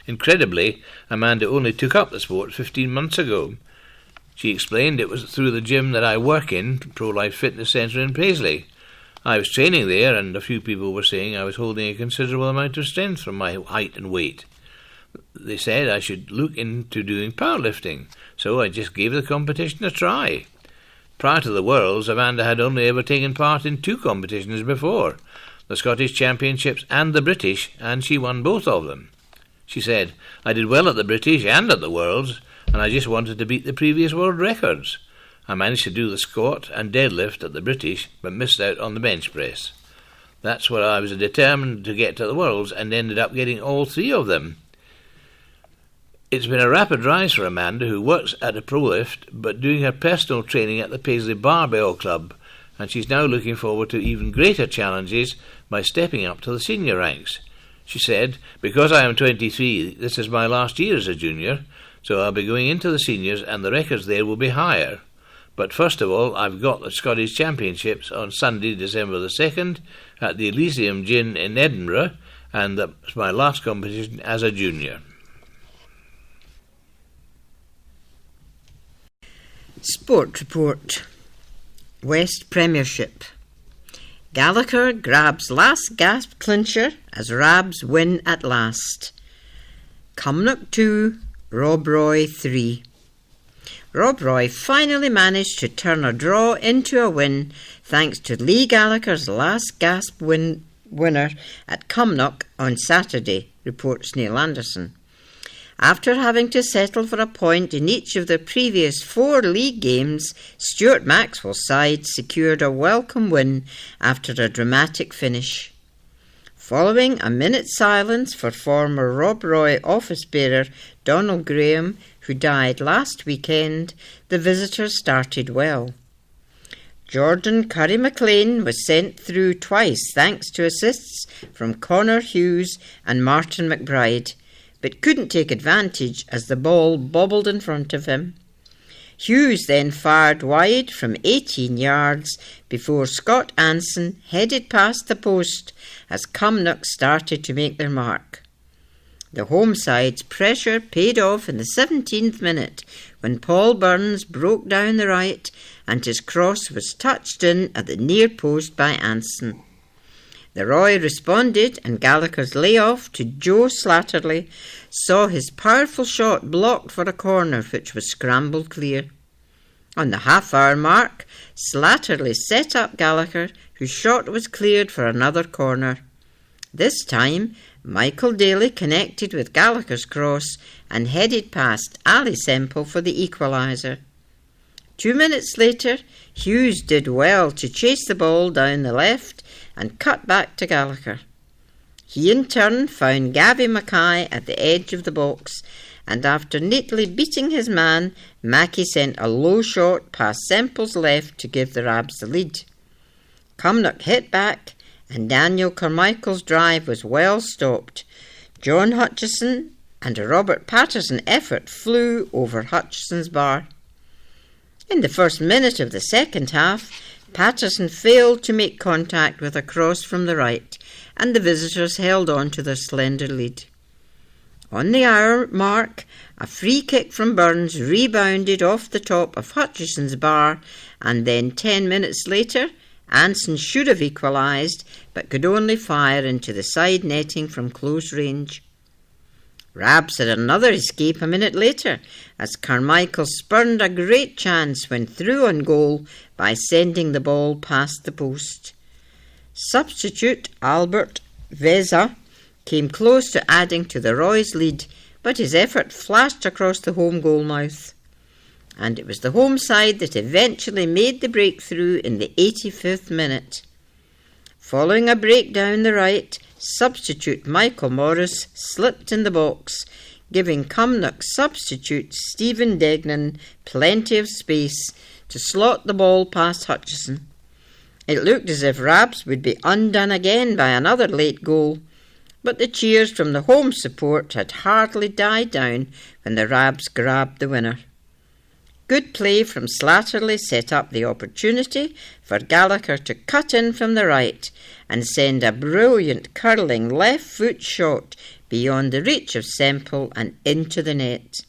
Incredibly, Amanda only took up the sport 15 months ago. She explained it was through the gym that I work in, Pro Life Fitness Centre in Paisley. I was training there, and a few people were saying I was holding a considerable amount of strength from my height and weight. They said I should look into doing powerlifting, so I just gave the competition a try. Prior to the Worlds, Amanda had only ever taken part in 2 competitions before, the Scottish Championships and the British, and she won both of them. She said, "I did well at the British and at the Worlds, and I just wanted to beat the previous world records. I managed to do the squat and deadlift at the British, but missed out on the bench press. That's where I was determined to get to the Worlds and ended up getting all three of them." It's been a rapid rise for Amanda, who works at a pro lift, but doing her personal training at the Paisley Barbell Club, and she's now looking forward to even greater challenges by stepping up to the senior ranks. She said, "Because I am 23, this is my last year as a junior, so I'll be going into the seniors and the records there will be higher. But first of all, I've got the Scottish Championships on Sunday, December the 2nd, at the Elysium Gin in Edinburgh, and that's my last competition as a junior." Sport report. West Premiership. Gallagher grabs last gasp clincher as Rabs win at last. Cumnock 2, Rob Roy 3. Rob Roy finally managed to turn a draw into a win thanks to Lee Gallagher's last gasp winner at Cumnock on Saturday, reports Neil Anderson. After having to settle for a point in each of the previous 4 league games, Stuart Maxwell's side secured a welcome win after a dramatic finish. Following a minute's silence for former Rob Roy office bearer Donald Graham, who died last weekend, the visitors started well. Jordan Curry McLean was sent through twice thanks to assists from Connor Hughes and Martin McBride, but couldn't take advantage as the ball bobbled in front of him. Hughes then fired wide from 18 yards before Scott Anson headed past the post as Cumnock started to make their mark. The home side's pressure paid off in the 17th minute when Paul Burns broke down the right and his cross was touched in at the near post by Anson. The Roy responded and Gallagher's layoff to Joe Slattery saw his powerful shot blocked for a corner which was scrambled clear. On the half-hour mark, Slattery set up Gallagher, whose shot was cleared for another corner. This time, Michael Daly connected with Gallagher's cross and headed past Ali Semple for the equaliser. 2 minutes later, Hughes did well to chase the ball down the left and cut back to Gallagher. He in turn found Gavin Mackay at the edge of the box, and after neatly beating his man, Mackey sent a low shot past Semple's left to give the Rabs the lead. Cumnock hit back, and Daniel Carmichael's drive was well stopped. John Hutchison and a Robert Patterson effort flew over Hutchison's bar. In the first minute of the second half, Patterson failed to make contact with a cross from the right, and the visitors held on to their slender lead. On the hour mark, a free kick from Burns rebounded off the top of Hutchison's bar, and then 10 minutes later, Anson should have equalised, but could only fire into the side netting from close range. Rabs had another escape a minute later, as Carmichael spurned a great chance when through on goal by sending the ball past the post. Substitute Albert Veza came close to adding to the Roy's lead, but his effort flashed across the home goal mouth. And it was the home side that eventually made the breakthrough in the 85th minute. Following a break down the right, substitute Michael Morris slipped in the box, giving Cumnock substitute Stephen Degnan plenty of space to slot the ball past Hutchison. It looked as if Rabs would be undone again by another late goal, but the cheers from the home support had hardly died down when the Rabs grabbed the winner. Good play from Slattery set up the opportunity for Gallagher to cut in from the right and send a brilliant curling left foot shot beyond the reach of Semple and into the net.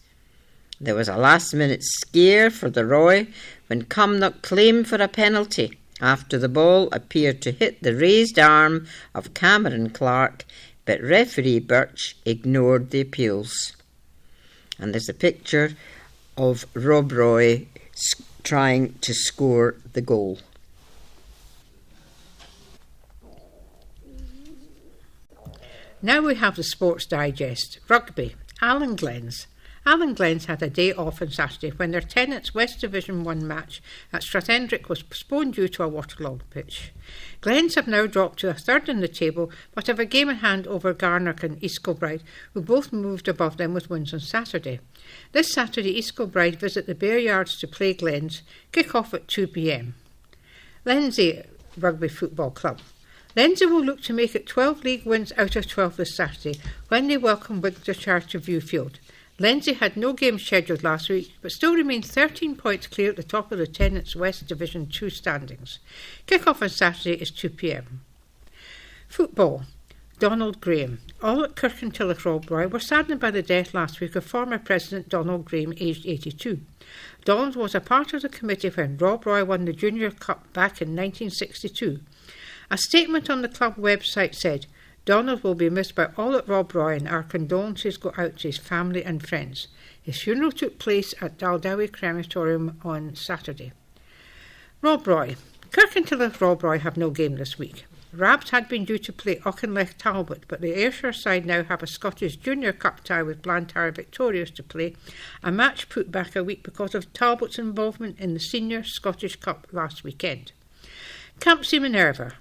There was a last-minute scare for the Roy when Cumnock claimed for a penalty after the ball appeared to hit the raised arm of Cameron Clark, but referee Birch ignored the appeals. And there's a picture of Rob Roy trying to score the goal. Now we have the Sports Digest. Rugby. Allen Glens. Allen Glens had a day off on Saturday when their tenants' West Division 1 match at Strathendrick was postponed due to a waterlogged pitch. Glens have now dropped to a third in the table, but have a game in hand over Garnock and East Kilbride, who both moved above them with wins on Saturday. This Saturday, East Kilbride visit the Bear Yards to play Glens, kick-off at 2 p.m. Lindsay Rugby Football Club. Lindsay will look to make it 12 league wins out of 12 this Saturday when they welcome Wintershire to Viewfield. Lindsay had no game scheduled last week, but still remains 13 points clear at the top of the Tennent's West Division 2 standings. Kick-off on Saturday is 2 p.m. Football. Donald Graham. All at Kirkintilloch Rob Roy were saddened by the death last week of former President Donald Graham, aged 82. Donald was a part of the committee when Rob Roy won the Junior Cup back in 1962. A statement on the club website said, "Donald will be missed by all at Rob Roy and our condolences go out to his family and friends." His funeral took place at Daldowie Crematorium on Saturday. Rob Roy. Kirkintilloch Rob Roy have no game this week. Rabs had been due to play Auchinleck Talbot, but the Ayrshire side now have a Scottish Junior Cup tie with Blantyre Victorious to play, a match put back a week because of Talbot's involvement in the Senior Scottish Cup last weekend. Campsie Minerva.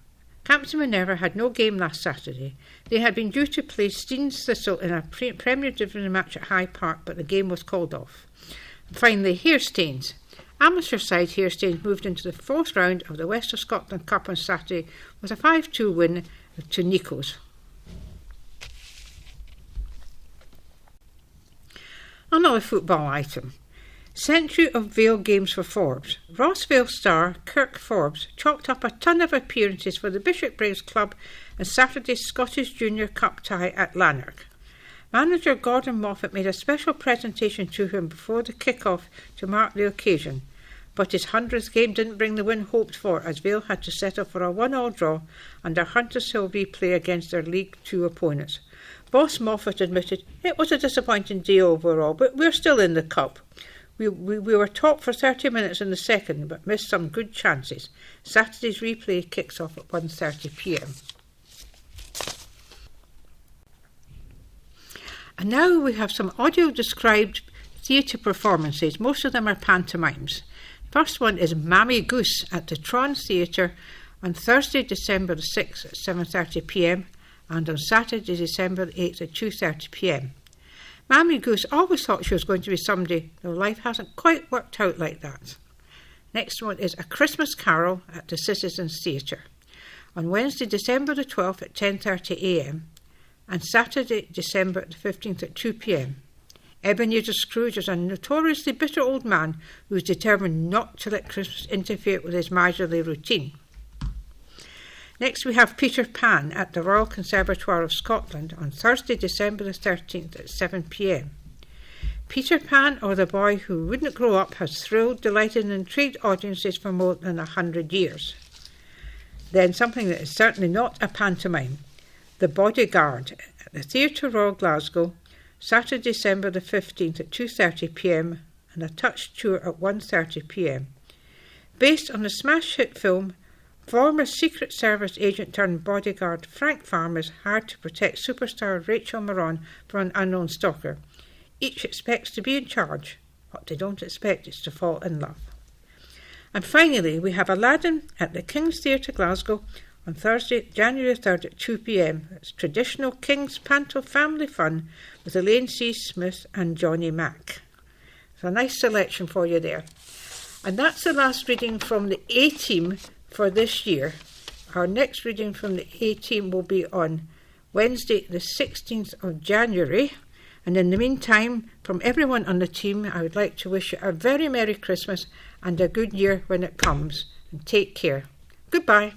Campsie Minerva had no game last Saturday. They had been due to play Steens Thistle in a Premier Division match at High Park, but the game was called off. And finally, Hairstains. Amateur side Hairstains moved into the fourth round of the West of Scotland Cup on Saturday with a 5-2 win to Nikos. Another football item. Century of Vale games for Forbes. Ross Vale star Kirk Forbes chalked up a ton of appearances for the Bishopbriggs club in Saturday's Scottish Junior Cup tie at Lanark. Manager Gordon Moffat made a special presentation to him before the kick-off to mark the occasion, but his 100th game didn't bring the win hoped for, as Vale had to settle for a 1-1 draw and a Hunters Hill replay against their League 2 opponents. Boss Moffat admitted, "It was a disappointing day overall, but we're still in the cup. We were top for 30 minutes in the second, but missed some good chances." Saturday's replay kicks off at 1:30 p.m. And now we have some audio-described theatre performances. Most of them are pantomimes. First one is Mammy Goose at the Tron Theatre on Thursday, December the 6th at 7:30 p.m. and on Saturday, December the 8th at 2:30 p.m. Mammy Goose always thought she was going to be somebody, though life hasn't quite worked out like that. Next one is A Christmas Carol at the Citizens Theatre on Wednesday, December the 12th at 10:30 a.m. and Saturday, December the 15th at 2 p.m. Ebenezer Scrooge is a notoriously bitter old man who is determined not to let Christmas interfere with his miserly routine. Next we have Peter Pan at the Royal Conservatoire of Scotland on Thursday, December the 13th at 7 p.m. Peter Pan, or the Boy Who Wouldn't Grow Up, has thrilled, delighted and intrigued audiences for more than 100 years. Then something that is certainly not a pantomime, The Bodyguard at the Theatre Royal Glasgow, Saturday, December the 15th at 2:30 p.m. and a touch tour at 1:30 p.m. Based on the smash hit film, former Secret Service agent turned bodyguard Frank Farm is hired to protect superstar Rachel Moran from an unknown stalker. Each expects to be in charge. What they don't expect is to fall in love. And finally, we have Aladdin at the King's Theatre Glasgow on Thursday, January 3rd at 2 p.m. It's traditional King's Panto family fun with Elaine C. Smith and Johnny Mack. So a nice selection for you there. And that's the last reading from the A-Team for this year. Our next reading from the A-Team will be on Wednesday the 16th of January. And in the meantime, from everyone on the team, I would like to wish you a very Merry Christmas and a good year when it comes. And take care. Goodbye.